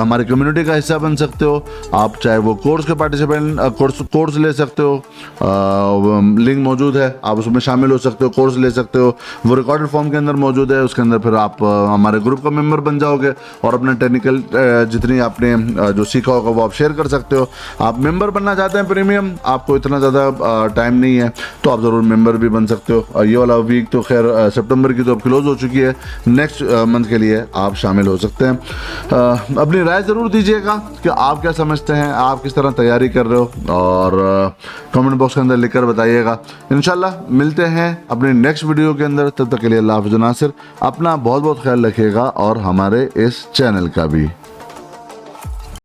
हमारी कम्युनिटी का हिस्सा बन सकते हो। आप चाहे वो कोर्स के पार्टिसिपेंट कोर्स ले सकते हो, लिंक मौजूद है, आप उसमें शामिल हो सकते हो, कोर्स ले सकते हो, वो रिकॉर्डेड फॉर्म के अंदर मौजूद है। उसके अंदर फिर आप हमारे ग्रुप का मेंबर बन जाओगे और अपना टेक्निकल जितनी आपने जो सीखा होगा वो आप शेयर कर सकते हो। आप मेंबर बनना चाहते हैं प्रीमियम, आपको इतना ज़्यादा टाइम नहीं है तो आप ज़रूर मेंबर भी बन सकते हो। और ये वाला वीक तो खैर सितंबर की तो अब क्लोज हो चुकी है, नेक्स्ट मंथ के लिए आप शामिल हो सकते हैं। अपनी राय ज़रूर दीजिएगा कि आप क्या समझते हैं, आप किस तरह तैयारी कर रहे हो, और कमेंट बॉक्स के अंदर लिखकर बताइएगा। इंशाल्लाह मिलते हैं अपने नेक्स्ट वीडियो के अंदर, तब तक के लिए अल्लाह हाफ़िज़। नासिर अपना बहुत बहुत ख्याल रखिएगा और हमारे इस चैनल का भी।